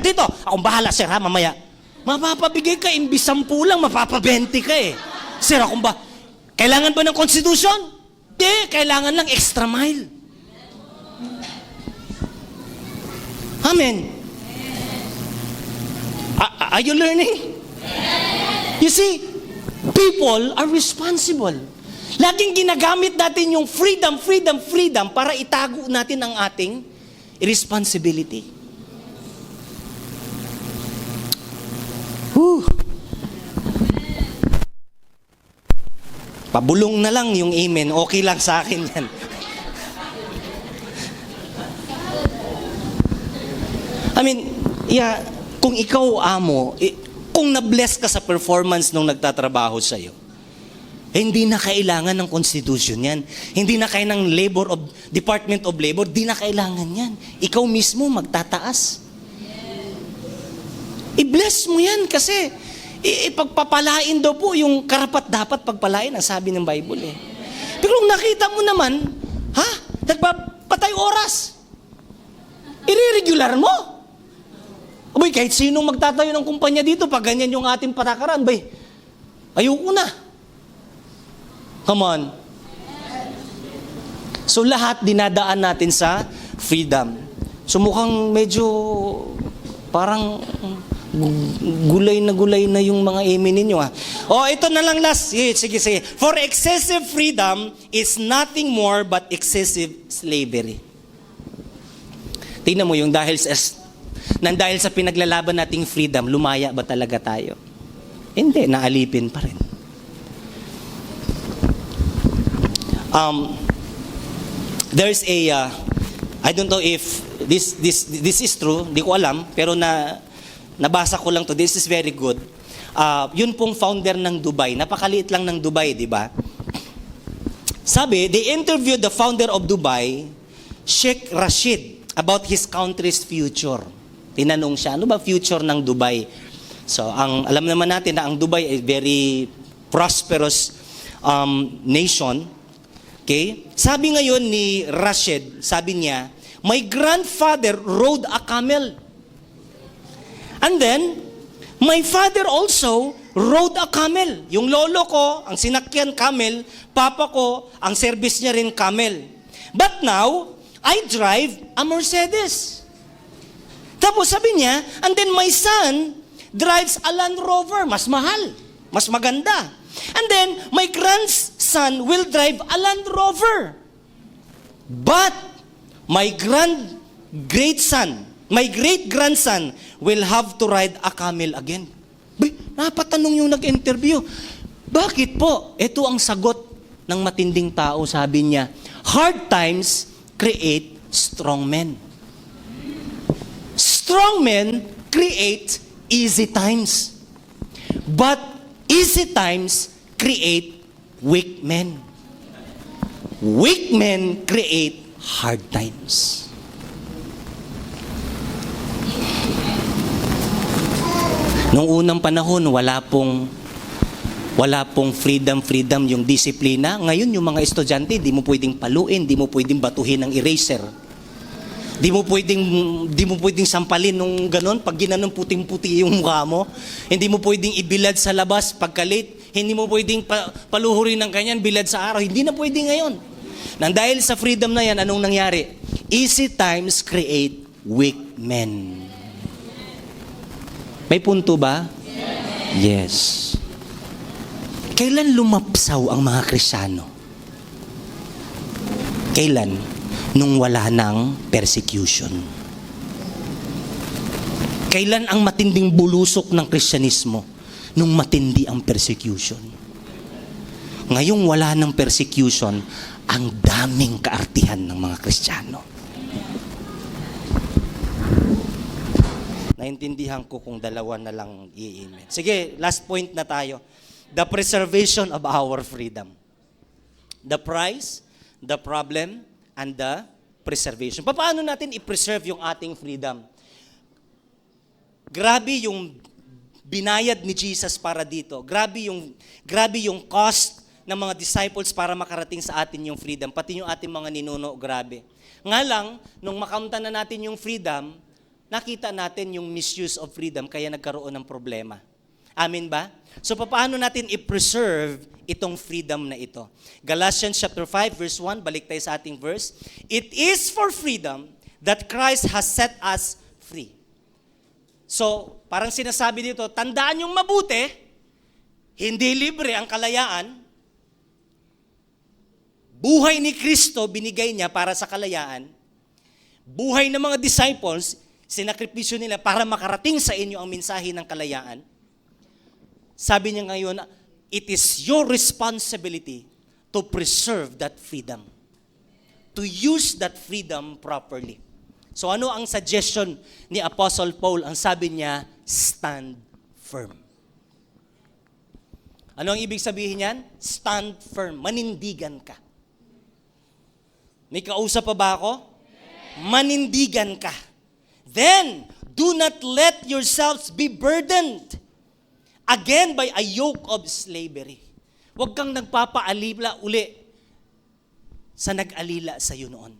S1: dito. Akong bahala, sir, mamaya. Mapapabigay ka, imbis 10 lang, mapapabente ka eh. Sir, kailangan ba ng constitution? Hindi, kailangan lang extra mile. Amen. Are you learning? You see, people are responsible. Laging ginagamit natin yung freedom para itago natin ang ating responsibility. Pabulong na lang yung amen. Okay lang sa akin yan. I mean, kung ikaw amo, kung na-bless ka sa performance nung nagtatrabaho sa'yo, hindi na kailangan ng constitution yan. Hindi na kailangan ng Department of Labor, di na kailangan yan. Ikaw mismo magtataas. I-bless mo yan kasi ipagpapalain daw po yung karapat dapat pagpalain, ang sabi ng Bible eh. Pero kung nakita mo naman, nagpapatay oras, i-regular mo. Abay, kahit sinong magtatayo ng kumpanya dito, pag ganyan yung ating patakaran, ayoko na. Come on. So lahat dinadaan natin sa freedom. So mukhang medyo parang gulay na yung mga amen ninyo ito na lang last. Sige. For excessive freedom is nothing more but excessive slavery. Tingnan mo yung dahil Nang dahil sa pinaglalaban nating freedom, lumaya ba talaga tayo? Hindi, naalipin pa rin. There's a, I don't know if this is true, di ko alam, pero nabasa ko lang to. This is very good. Yun pong founder ng Dubai, napakaliit lang ng Dubai, di ba? Sabi, they interviewed the founder of Dubai, Sheikh Rashid, about his country's future. Tinanong siya, ano ba future ng Dubai? So, alam naman natin na ang Dubai ay very prosperous nation. Okay? Sabi ngayon ni Rashid, sabi niya, my grandfather rode a camel. And then, my father also rode a camel. Yung lolo ko, ang sinakyan camel, papa ko, ang service niya rin camel. But now, I drive a Mercedes. Tapos sabi niya, and then my son drives a Land Rover, mas mahal, mas maganda. And then, my grandson will drive a Land Rover. But, my great-grandson will have to ride a camel again. Napatanong yung nag-interview. Bakit po? Ito ang sagot ng matinding tao, sabi niya. Hard times create strong men. Strong men create easy times. But easy times create weak men. Weak men create hard times. Noong unang panahon, wala pong freedom yung disiplina. Ngayon, yung mga estudyante, di mo pwedeng paluin, di mo pwedeng batuhin ng eraser. Di mo pwedeng sampalin nung ganon, pag ginanong puting-puti yung mukha mo. Hindi mo pwedeng ibilad sa labas pagka-late. Hindi mo pwedeng paluhurin ng ganyan, bilad sa araw. Hindi na pwede ngayon. Nang dahil sa freedom na yan, anong nangyari? Easy times create weak men. May punto ba? Yes. Kailan lumapsaw ang mga Kristiyano? Kailan? Nung wala ng persecution. Kailan ang matinding bulusok ng Kristyanismo? Nung matindi ang persecution. Ngayong wala ng persecution, ang daming kaartihan ng mga Kristiyano. Naintindihan ko kung dalawa na lang i-amen. Sige, last point na tayo. The preservation of our freedom. The price, the problem, and the preservation. Paano natin i-preserve yung ating freedom? Grabe yung binayad ni Jesus para dito. Grabe yung cost ng mga disciples para makarating sa atin yung freedom. Pati yung ating mga ninuno, grabe. Nga lang, nung makamtan na natin yung freedom, nakita natin yung misuse of freedom kaya nagkaroon ng problema. Amen ba? So paano natin i-preserve itong freedom na ito? Galatians chapter 5 verse 1, balik tayo sa ating verse. It is for freedom that Christ has set us free. So, parang sinasabi dito, tandaan yung mabuti, hindi libre ang kalayaan. Buhay ni Kristo binigay niya para sa kalayaan. Buhay ng mga disciples, sinakripisyo nila para makarating sa inyo ang mensahe ng kalayaan. Sabi niya ngayon, it is your responsibility to preserve that freedom. To use that freedom properly. So ano ang suggestion ni Apostle Paul? Ang sabi niya, stand firm. Ano ang ibig sabihin niyan? Stand firm. Manindigan ka. May kausap pa ba ako? Manindigan ka. Then, do not let yourselves be burdened again by a yoke of slavery. Huwag kang nagpapaalila uli sa nag-alila sa iyo noon.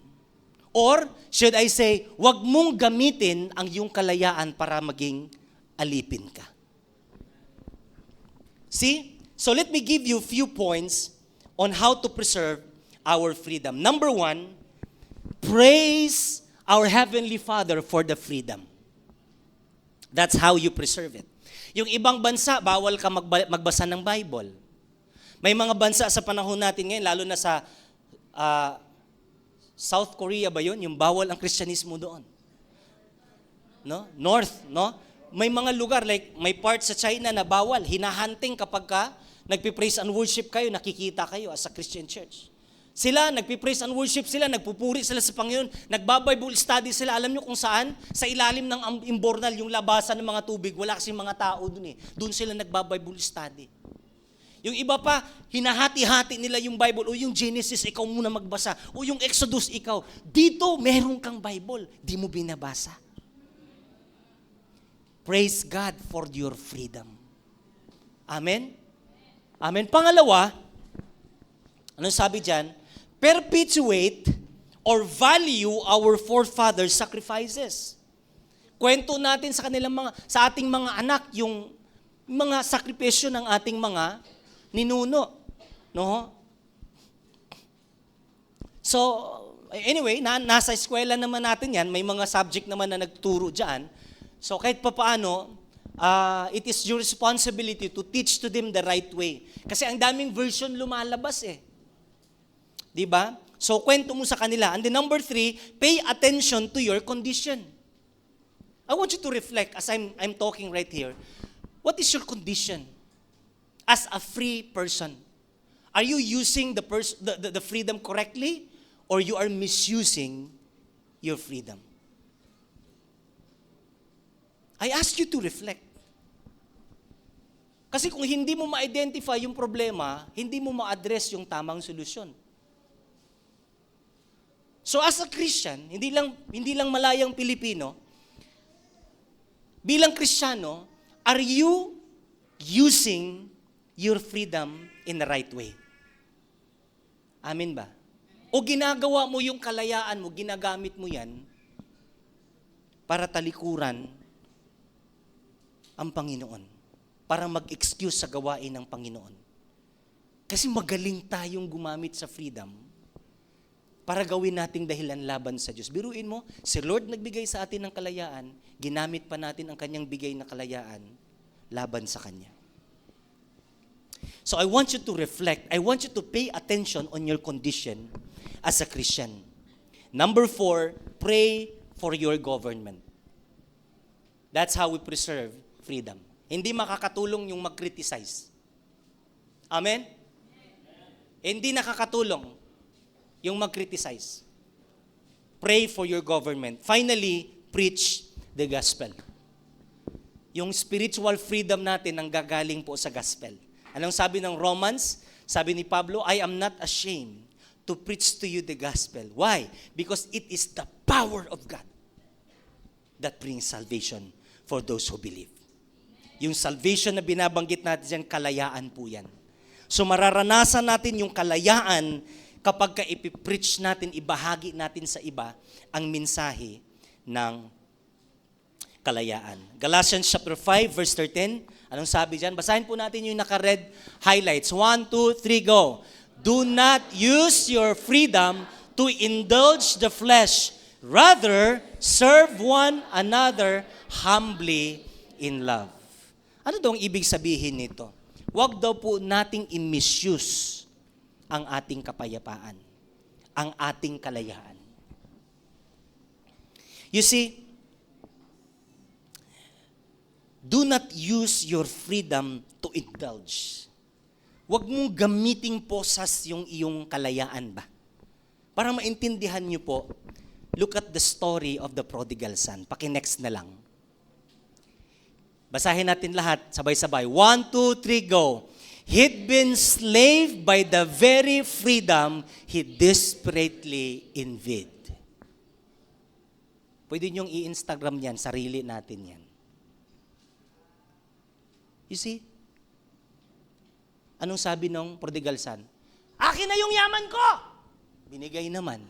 S1: Or, should I say, huwag mong gamitin ang iyong kalayaan para maging alipin ka. See? So let me give you a few points on how to preserve our freedom. Number 1, praise our Heavenly Father for the freedom. That's how you preserve it. Yung ibang bansa, bawal ka magbasa ng Bible. May mga bansa sa panahon natin ngayon, lalo na sa South Korea ba yun? Yung bawal ang Kristyanismo doon. no? North, no? May mga lugar like may part sa China na bawal, hinahunting kapag ka nagpi-praise and worship kayo, nakikita kayo as a Christian church. Sila, nagpi-praise and worship sila, nagpupuri sila sa Panginoon, nagba-Bible study sila. Alam nyo kung saan? Sa ilalim ng imbornal, yung labasan ng mga tubig, wala kasing mga tao dun eh. Doon sila nagba-Bible study. Yung iba pa, hinahati-hati nila yung Bible, o yung Genesis, ikaw muna magbasa, o yung Exodus, ikaw. Dito, meron kang Bible, di mo binabasa. Praise God for your freedom. Amen? Amen. Pangalawa, anong sabi dyan? Perpetuate or value our forefathers' sacrifices. Kwento natin sa kanilang sa ating mga anak yung mga sakripisyo ng ating mga ninuno, no? So, anyway, nasa eskwela naman natin yan, may mga subject naman na nagturo diyan. So, kahit papaano, it is your responsibility to teach to them the right way. Kasi ang daming version lumalabas eh. 'Di ba? So, kwento mo sa kanila. And then number 3, pay attention to your condition. I want you to reflect as I'm talking right here. What is your condition as a free person? Are you using the freedom correctly or you are misusing your freedom? I ask you to reflect. Kasi kung hindi mo ma-identify yung problema, hindi mo ma-address yung tamang solusyon. So as a Christian, hindi lang malayang Pilipino, bilang Kristiyano, are you using your freedom in the right way? Amen ba? O ginagawa mo yung kalayaan mo, ginagamit mo yan para talikuran ang Panginoon, para mag-excuse sa gawain ng Panginoon. Kasi magaling tayong gumamit sa freedom para gawin nating dahilan laban sa Diyos. Biruin mo, si Lord nagbigay sa atin ng kalayaan, ginamit pa natin ang kanyang bigay na kalayaan laban sa Kanya. So I want you to reflect, I want you to pay attention on your condition as a Christian. Number 4, pray for your government. That's how we preserve freedom. Hindi makakatulong yung mag-criticize. Amen? Hindi nakakatulong yung mag-criticize. Pray for your government. Finally, preach the gospel. Yung spiritual freedom natin ang gagaling po sa gospel. Anong sabi ng Romans? Sabi ni Pablo, I am not ashamed to preach to you the gospel. Why? Because it is the power of God that brings salvation for those who believe. Yung salvation na binabanggit natin dyan, kalayaan po yan. So mararanasan natin yung kalayaan kapag ka ipipreach natin, ibahagi natin sa iba ang mensahe ng kalayaan. Galatians chapter 5, verse 13. Anong sabi dyan? Basahin po natin yung naka-red highlights. 1, 2, 3, go. Do not use your freedom to indulge the flesh. Rather, serve one another humbly in love. Ano daw ang ibig sabihin nito? Huwag daw po nating i-misuse ang ating kapayapaan, ang ating kalayaan. You see, do not use your freedom to indulge. Huwag mong gamiting posas yung iyong kalayaan ba? Para maintindihan niyo po, look at the story of the prodigal son. Paki-next na lang. Basahin natin lahat, sabay-sabay. 1, 2, 3, go. He'd been slave by the very freedom he desperately envied. Pwede niyong i-Instagram yan, sarili natin yan. You see? Anong sabi ng prodigal son? Akin na yung yaman ko! Binigay naman.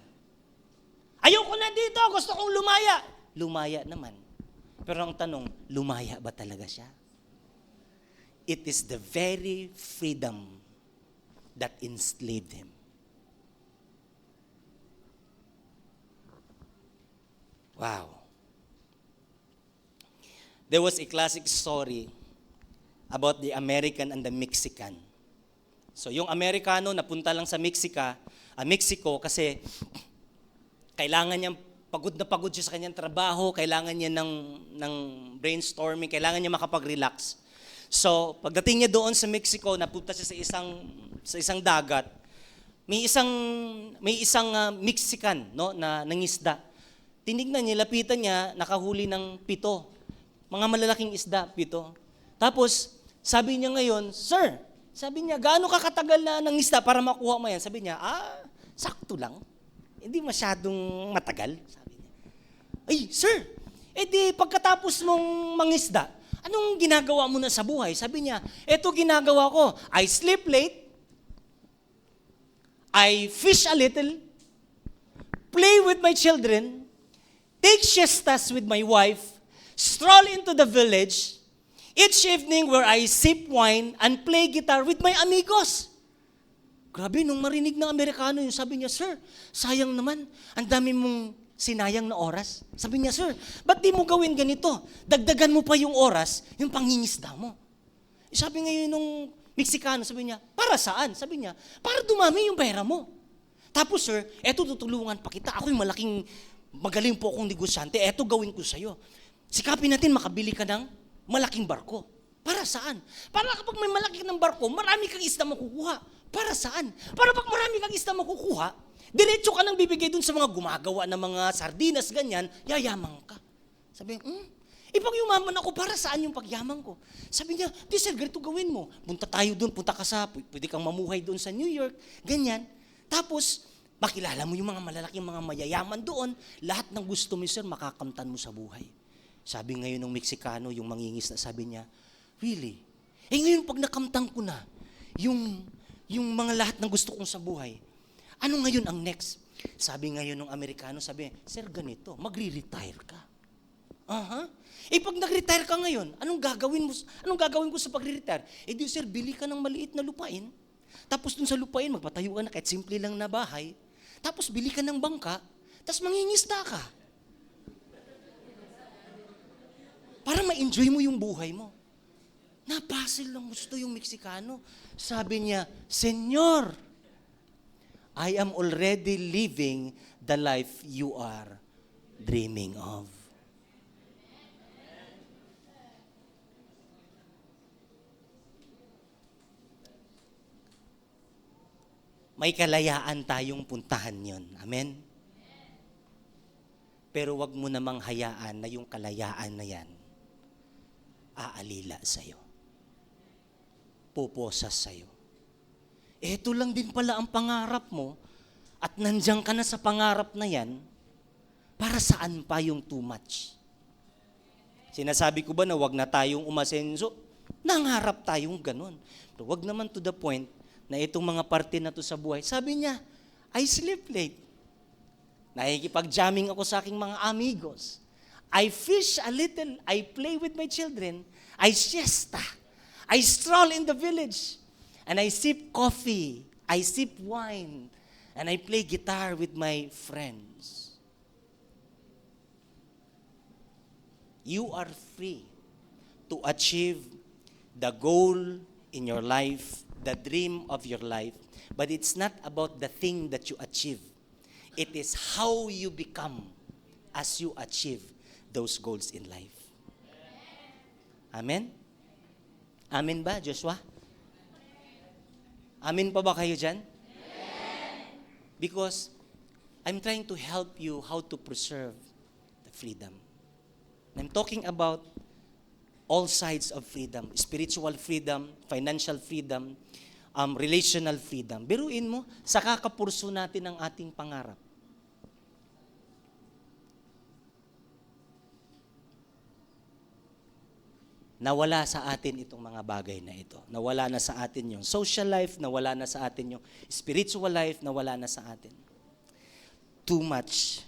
S1: Ayoko na dito, gusto kong lumaya. Lumaya naman. Pero ang tanong, lumaya ba talaga siya? It is the very freedom that enslaved him. Wow. There was a classic story about the American and the Mexican. So yung Amerikano napunta lang sa Mexico kasi kailangan niyang pagod na pagod siya sa kanyang trabaho, kailangan niya ng brainstorming, kailangan niya makapag-relax. So, pagdating niya doon sa Mexico, napunta siya sa isang dagat, may isang Mexican, no, na nangisda. Tinignan niya, lapitan niya, nakahuli ng 7. Mga malalaking isda, 7. Tapos, sabi niya ngayon, "Sir," sabi niya, "gaano ka katagal na nangisda para makuha mo yan?" Sabi niya, "Sakto lang. Hindi masyadong matagal." Sabi niya. "Ay, sir, edi pagkatapos mong mangisda, anong ginagawa mo na sa buhay?" Sabi niya, "Eto ginagawa ko. I sleep late, I fish a little, play with my children, take siestas with my wife, stroll into the village, each evening where I sip wine and play guitar with my amigos." Grabe, nung marinig ng Amerikano yun, sabi niya, "Sir, sayang naman, ang dami mong sinayang na oras." Sabi niya, "Sir, ba't di mo gawin ganito? Dagdagan mo pa yung oras, yung pangingisda mo." Sabi ngayon nung Meksikano, sabi niya, "Para saan?" Sabi niya, "Para dumami yung pera mo. Tapos sir, eto tutulungan pa kita. Ako'y magaling po akong negosyante. Eto gawin ko sa'yo. Sikapin natin makabili ka ng malaking barko." Para saan? Para kapag may malaki ng barko, marami kang isda makukuha. Para saan? Para pag marami kang isda makukuha, diretso ka nang bibigay dun sa mga gumagawa ng mga sardinas, ganyan, yayaman ka. Sabi niya, "Ipag yumaman ako, para saan yung pagyaman ko?" Sabi niya, "Di sir, ganito gawin mo. Punta tayo dun, pwede kang mamuhay dun sa New York, ganyan. Tapos, makilala mo yung mga malalaking mga mayayaman doon, lahat ng gusto mo sir, makakamtan mo sa buhay." Sabi ngayon ng Meksikano, yung mangingisda, sabi niya, "Really? Ngayon pag nakamtang ko na, yung mga lahat ng gusto kong sa buhay, ano ngayon ang next?" Sabi ngayon ng Amerikano, sabi, "Sir, ganito, magre-retire ka." Pag nag-retire ka ngayon, anong gagawin ko sa pagre-retire? Di sir, bili ka ng maliit na lupain. Tapos dun sa lupain, magpatayo ka na kahit simple lang na bahay. Tapos bili ka ng bangka, tapos mangingisda ka. Para ma-enjoy mo yung buhay mo. Napasil lang gusto yung Meksikano. Sabi niya, "Senyor, I am already living the life you are dreaming of." May kalayaan tayong puntahan yon. Amen? Pero wag mo namang hayaan na yung kalayaan na yan aalila sa'yo. Puposas sa'yo. Ito lang din pala ang pangarap mo at nandiyan ka na sa pangarap na yan, para saan pa yung too much? Sinasabi ko ba na wag na tayong umasenso? Nangarap tayong ganun. Pero wag naman to the point na itong mga parte na to sa buhay. Sabi niya, "I sleep late. Nakikipag-jamming ako sa aking mga amigos. I fish a little. I play with my children. I siesta. I stroll in the village. And I sip coffee. I sip wine. And I play guitar with my friends." You are free to achieve the goal in your life, the dream of your life. But it's not about the thing that you achieve. It is how you become as you achieve those goals in life. Amen? Amen ba, Joshua? Amen pa ba kayo dyan? Because I'm trying to help you how to preserve the freedom. I'm talking about all sides of freedom. Spiritual freedom, financial freedom, relational freedom. Biruin mo, sa kakapurso natin ang ating pangarap. Nawala sa atin itong mga bagay na ito. Nawala na sa atin yung social life, nawala na sa atin yung spiritual life, nawala na sa atin. Too much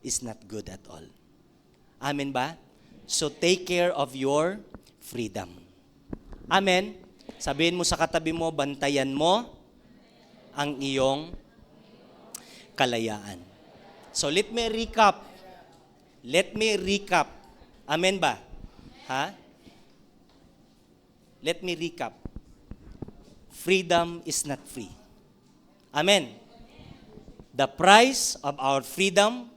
S1: is not good at all. Amen ba? So take care of your freedom. Amen? Sabihin mo sa katabi mo, bantayan mo ang iyong kalayaan. So let me recap. Amen ba? Ha? Let me recap. Freedom is not free. Amen. The price of our freedom,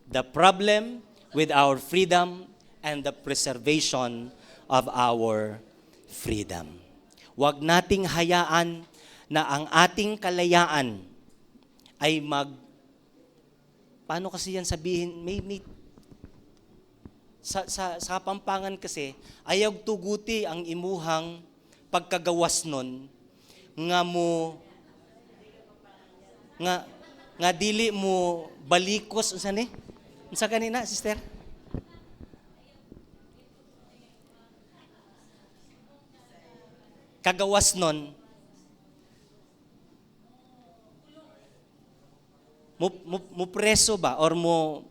S1: the problem with our freedom and the preservation of our freedom. Huwag nating hayaan na ang ating kalayaan ay paano kasi yan sabihin, sa Kapampangan kasi, ayag tuguti ang imuhang pagkagawas nun, nga dili mo balikos, unsa kanina, sister? Kagawas nun, mo preso ba or mo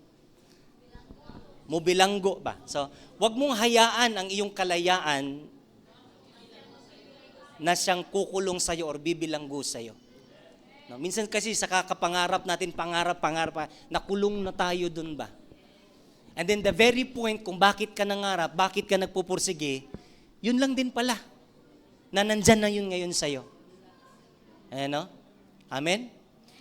S1: bilanggo ba? So, wag mong hayaan ang iyong kalayaan na siyang kukulong sa iyo or bibilanggo sa iyo. No, minsan kasi sa kakapangarap natin, pangarap, nakulong na tayo dun ba? And then the very point kung bakit ka nangarap, bakit ka nagpupursige, yun lang din pala, na nandyan na yun ngayon sa iyo. Ano? Amen?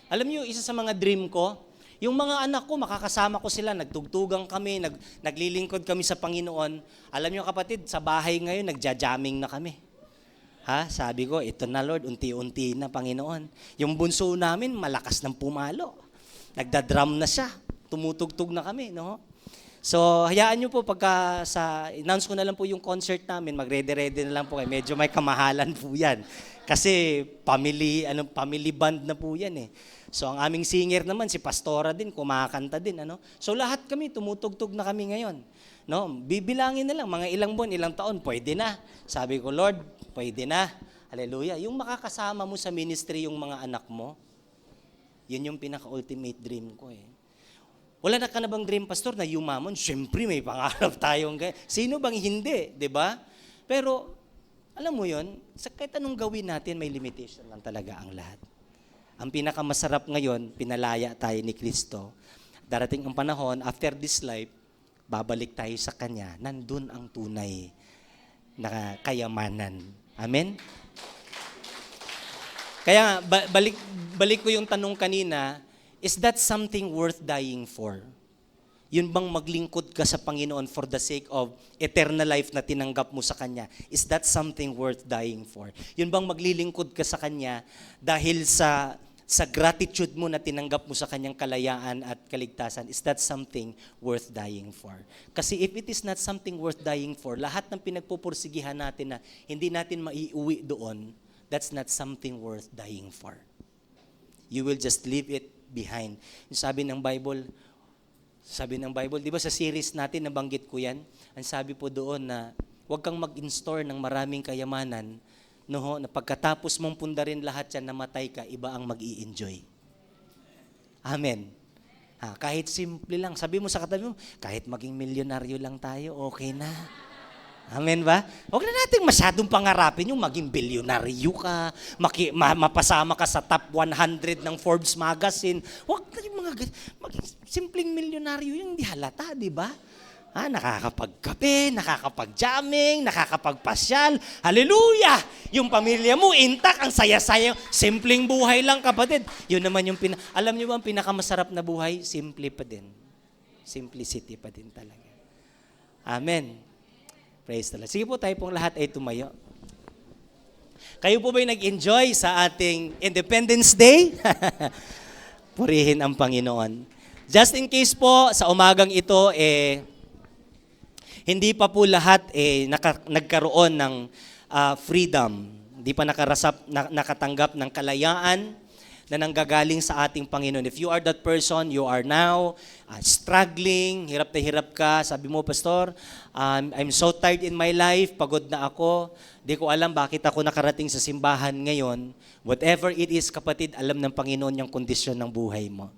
S1: Alam niyo, isa sa mga dream ko, yung mga anak ko, makakasama ko sila, nagtugtugang kami, naglilingkod kami sa Panginoon. Alam niyo kapatid, sa bahay ngayon, nagja-jamming na kami. Sabi ko, ito na Lord, unti-unti na Panginoon. Yung bunso namin, malakas ng pumalo. Nagda-drum na siya. Tumutugtog na kami, no? So, hayaan niyo po announce ko na lang po yung concert namin, mag-ready-ready na lang po kayo. Medyo may kamahalan po yan. Kasi family band na po yan eh. So, ang aming singer naman, si Pastora din, kumakanta din. So, lahat kami, tumutugtog na kami ngayon. No? Bibilangin na lang, mga ilang buwan, ilang taon, pwede na. Sabi ko, Lord, pwede na. Hallelujah. Yung makakasama mo sa ministry yung mga anak mo, yun yung pinaka-ultimate dream ko eh. Wala na ka na bang dream, Pastor, na yumaman? Siyempre, may pangarap tayong ganyan. Sino bang hindi? Diba? Pero, alam mo yun, kahit anong gawin natin, may limitation lang talaga ang lahat. Ang pinakamasarap ngayon, pinalaya tayo ni Kristo. Darating ang panahon, after this life, babalik tayo sa Kanya. Nandun ang tunay na kayamanan. Amen? Kaya balik ko yung tanong kanina, is that something worth dying for? Yun bang maglingkod ka sa Panginoon for the sake of eternal life na tinanggap mo sa Kanya? Is that something worth dying for? Yun bang maglilingkod ka sa Kanya dahil sa gratitude mo na tinanggap mo sa Kanyang kalayaan at kaligtasan? Is that something worth dying for? Kasi if it is not something worth dying for, lahat ng pinagpupursigihan natin na hindi natin maiuwi doon, that's not something worth dying for. You will just leave it behind. Yung sabi ng Bible, di ba sa series natin, nabanggit ko yan, ang sabi po doon na huwag kang mag-install ng maraming kayamanan, no, na pagkatapos mong pundarin lahat yan, namatay ka, iba ang mag-i-enjoy. Amen. Kahit simple lang, sabi mo sa katabi mo, kahit maging milyonaryo lang tayo, okay na. Amen ba? Huwag na natin masyadong pangarapin yung maging bilyonaryo ka, mapasama ka sa top 100 ng Forbes magazine. Huwag na yung maging simpleng milyonaryo yung hindi halata, di ba? Nakakapagkape, nakakapag-jamming, nakakapagpasyal. Hallelujah! Yung pamilya mo, intact, ang saya-saya. Simpleng buhay lang, kapatid. Yun naman yung alam niyo ba ang pinakamasarap na buhay? Simple pa din. Simplicity pa din talaga. Amen. Praise the Lord. Sige po, tayo pong lahat ay tumayo. Kayo po ba'y nag-enjoy sa ating Independence Day? Purihin ang Panginoon. Just in case po, sa umagang ito, hindi pa po lahat nagkaroon ng freedom. Hindi pa nakatanggap ng kalayaan na nanggagaling sa ating Panginoon. If you are that person, you are now struggling, hirap na hirap ka, sabi mo, Pastor, I'm so tired in my life, pagod na ako, di ko alam bakit ako nakarating sa simbahan ngayon. Whatever it is, kapatid, alam ng Panginoon yung kondisyon ng buhay mo.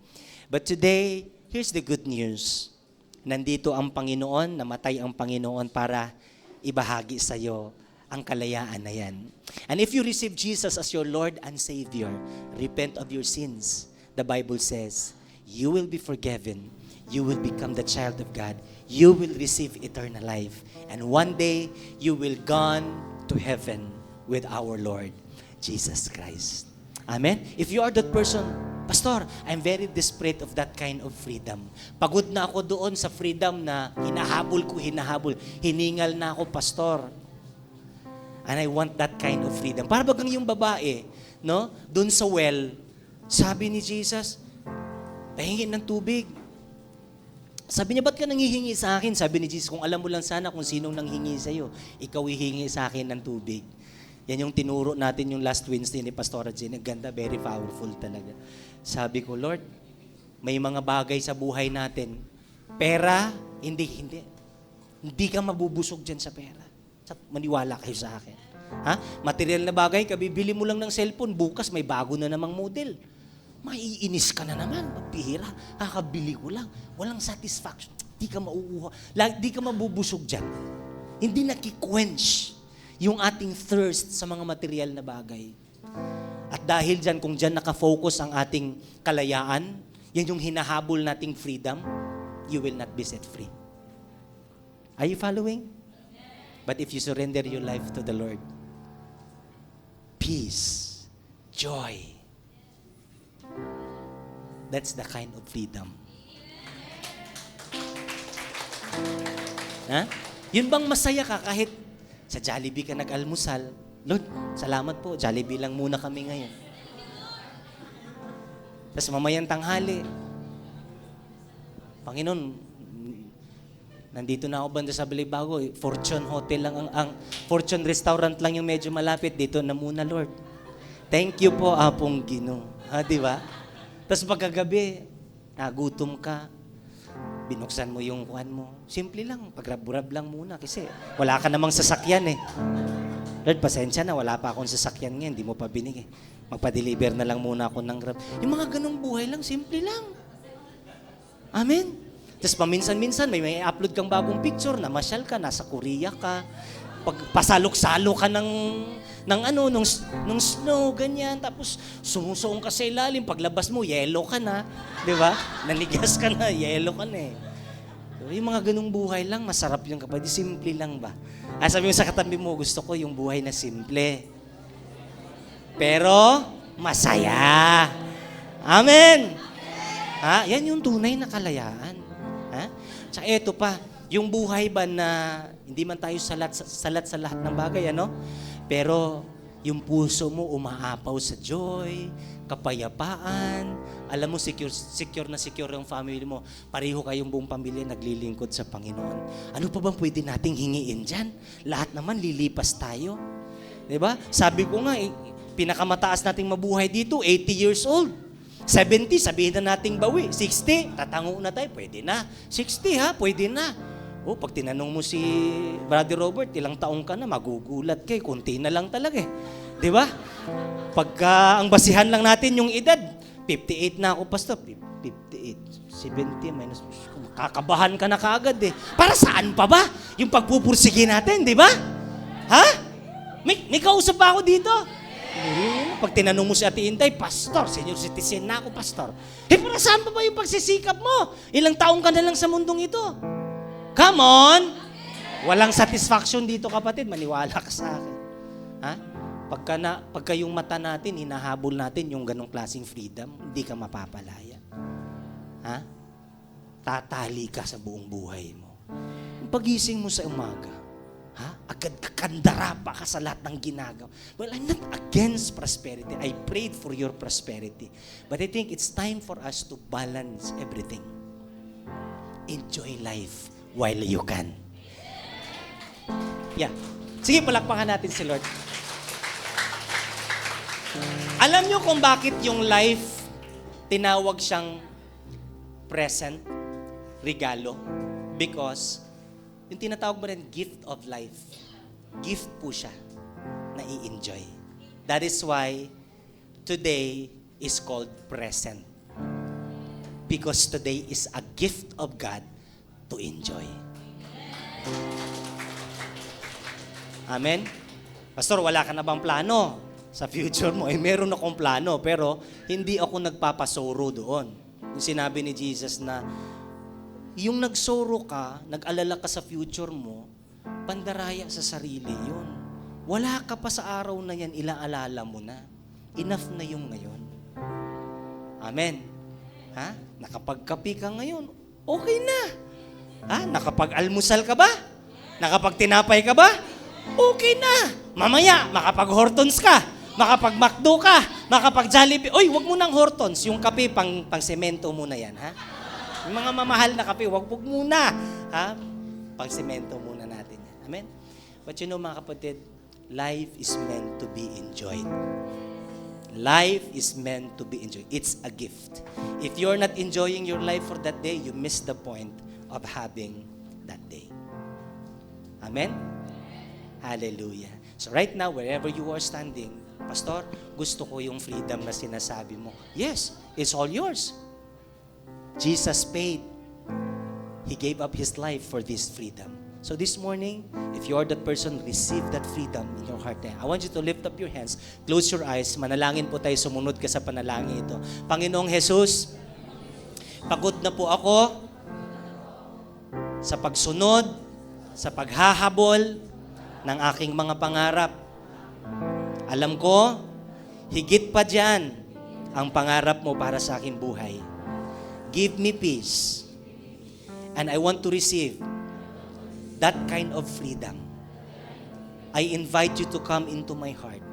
S1: But today, here's the good news. Nandito ang Panginoon, namatay ang Panginoon para ibahagi sa iyo ang kalayaan na yan. And if you receive Jesus as your Lord and Savior, repent of your sins. The Bible says, you will be forgiven. You will become the child of God. You will receive eternal life. And one day, you will gone to heaven with our Lord, Jesus Christ. Amen? If you are that person, Pastor, I'm very desperate of that kind of freedom. Pagod na ako doon sa freedom na hinahabol. Hiningal na ako, Pastor. And I want that kind of freedom. Para bagang yung babae, no? Doon sa well, sabi ni Jesus, pahingin ng tubig. Sabi niya, ba't ka nanghihingi sa akin? Sabi ni Jesus, kung alam mo lang sana kung sinong nanghingi sa'yo, ikaw hihingi sa akin ng tubig. Yan yung tinuro natin yung last Wednesday ni Pastora Jenny. Ganda, very powerful talaga. Sabi ko, Lord, may mga bagay sa buhay natin. Pera, hindi ka mabubusog dyan sa pera. Maniwala kayo sa akin. Ha? Material na bagay, kabibili mo lang ng cellphone, bukas may bago na namang model. Maiinis ka na naman, mapihira, kakabili ko lang, walang satisfaction, di ka mauuha, di ka mabubusog dyan. Hindi nakikwench yung ating thirst sa mga material na bagay. At dahil dyan, kung dyan nakafocus ang ating kalayaan, yan yung hinahabol nating freedom, you will not be set free. Are you following? But if you surrender your life to the Lord, peace, joy, that's the kind of freedom. Ha? Yun bang masaya ka kahit sa Jollibee ka nag-almusal? Lord, salamat po, Jollibee lang muna kami ngayon. Tapos mamayang tanghali, Panginoon, nandito na ako banda sa Balibago, Fortune Hotel lang ang Fortune Restaurant lang yung medyo malapit, dito na muna, Lord. Thank you po, Apong Ginoo. Di ba? Tapos pagkagabi, nagutom ka, binuksan mo yung kuhan mo. Simple lang, pagrab-rab lang muna kasi wala ka namang sasakyan eh. Lord, pasensya na, wala pa akong sasakyan ngayon, hindi mo pa binigay. Magpa-deliver na lang muna ako ng Grab. Yung mga ganong buhay lang, simple lang. Amen? Tapos paminsan-minsan, may upload kang bagong picture, namasyal ka, nasa Korea ka, pasalok-salo ka nung snow, ganyan. Tapos sumusuong ka sa ilalim, paglabas mo, yellow ka na. Di ba? Naligas ka na, yellow ka na eh. So, yung mga ganung buhay lang, masarap yung kapatid. Simple lang ba? Sabi mo sa katabi mo, gusto ko yung buhay na simple. Pero, masaya. Amen! Ha? Yan yung tunay na kalayaan. Ha? Tsaka eto pa, yung buhay ba na hindi man tayo salat sa lahat ng bagay, ano? Pero yung puso mo umaapaw sa joy, kapayapaan, alam mo secure na secure yung family mo, pareho kayong buong pamilya naglilingkod sa Panginoon. Ano pa bang pwede nating hingiin dyan? Lahat naman lilipas tayo. Diba? Sabi ko nga, pinakamataas nating mabuhay dito, 80 years old. 70, sabihin na nating bawi. 60, tatango na tayo, pwede na. 60 ha, pwede na. Pag tinanong mo si Brother Robert, ilang taong ka na, magugulat kayo, konti na lang talaga eh. Di ba? Pagka ang basihan lang natin yung edad, 58 na ako, Pastor. 58, 70, minus, kakabahan ka na kaagad eh. Para saan pa ba? Yung pagpupursige natin, di ba? Ha? May kausap ba ako dito? Pag tinanong mo si Ate Intay, Pastor, senior citizen na ako, Pastor. Para saan pa ba yung pagsisikap mo? Ilang taong ka na lang sa mundong ito? Come on! Walang satisfaction dito, kapatid. Maniwala ka sa akin. Ha? Pagka yung mata natin, hinahabol natin yung ganong klaseng freedom, hindi ka mapapalaya. Ha? Tatali ka sa buong buhay mo. Yung pagising mo sa umaga, agad kakandara pa ka sa lahat ng ginagawa. Well, I'm not against prosperity. I prayed for your prosperity. But I think it's time for us to balance everything. Enjoy life while you can. Yeah. Sige, palakpakan natin si Lord. Alam nyo kung bakit yung life tinawag siyang present, regalo? Because yung tinatawag mo rin gift of life. Gift po siya na i-enjoy. That is why today is called present. Because today is a gift of God to enjoy. Amen? Pastor, wala ka na bang plano sa future mo? Meron akong plano, pero hindi ako nagpapasoro doon. Yung sinabi ni Jesus na yung nagsoro ka, nag-alala ka sa future mo, pandaraya sa sarili yun. Wala ka pa sa araw na yan, ilaalala mo na. enough na yung ngayon. Amen. Ha? Nakapagkapi ka ngayon, okay na. Ha? Nakapag-almusal ka ba? Nakapag-tinapay ka ba? Okay na. Mamaya, makapag-hortons ka. Makapag-McDo ka. Makapag-Jollibee. Oy, wag mo nang hortons. Yung kape, pang semento muna yan, ha? Yung mga mamahal na kape, wag muna. Ha? Pang semento muna natin yan. Amen? But you know, mga kapatid, life is meant to be enjoyed. Life is meant to be enjoyed. It's a gift. If you're not enjoying your life for that day, you miss the point of having that day. Amen? Hallelujah. So right now, wherever you are standing, Pastor, gusto ko yung freedom na sinasabi mo. Yes, it's all yours. Jesus paid. He gave up His life for this freedom. So this morning, if you are that person, receive that freedom in your heart. I want you to lift up your hands, close your eyes, manalangin po tayo, sumunod ka sa panalangin ito. Panginoong Jesus, pagod na po ako sa pagsunod, sa paghahabol ng aking mga pangarap. Alam ko, higit pa dyan ang pangarap mo para sa aking buhay. Give me peace. And I want to receive that kind of freedom. I invite you to come into my heart.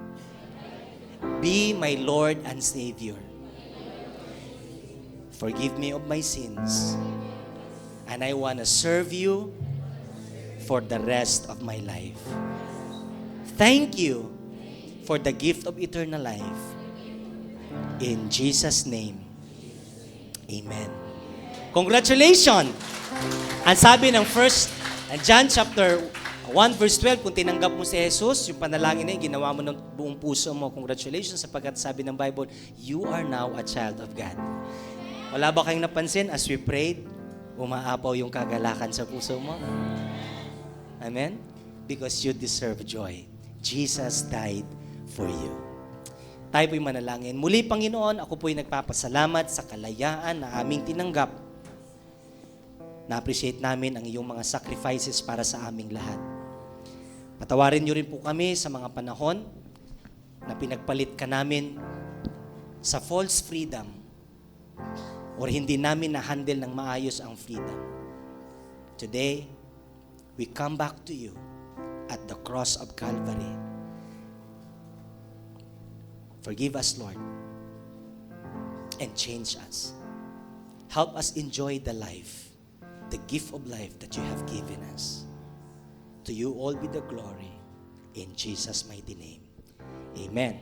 S1: Be my Lord and Savior. Forgive me of my sins. And I want to serve you for the rest of my life. Thank you for the gift of eternal life. In Jesus' name, amen. Congratulations! Ang sabi ng John chapter 1 verse 12, kung tinanggap mo si Jesus, yung panalangin na yun, ginawa mo ng buong puso mo, congratulations, sapagkat sabi ng Bible, you are now a child of God. Wala ba kayong napansin as we prayed, umaapaw yung kagalakan sa puso mo? Amen? Because you deserve joy. Jesus died for you. Tayo po'y manalangin. Muli, Panginoon, ako po'y nagpapasalamat sa kalayaan na aming tinanggap. Na-appreciate namin ang iyong mga sacrifices para sa aming lahat. Patawarin niyo rin po kami sa mga panahon na pinagpalit ka namin sa false freedom or hindi namin na-handle ng maayos ang freedom. Today, we come back to you at the cross of Calvary. Forgive us, Lord, and change us. Help us enjoy the life, the gift of life that you have given us. To you all be the glory. In Jesus' mighty name. Amen.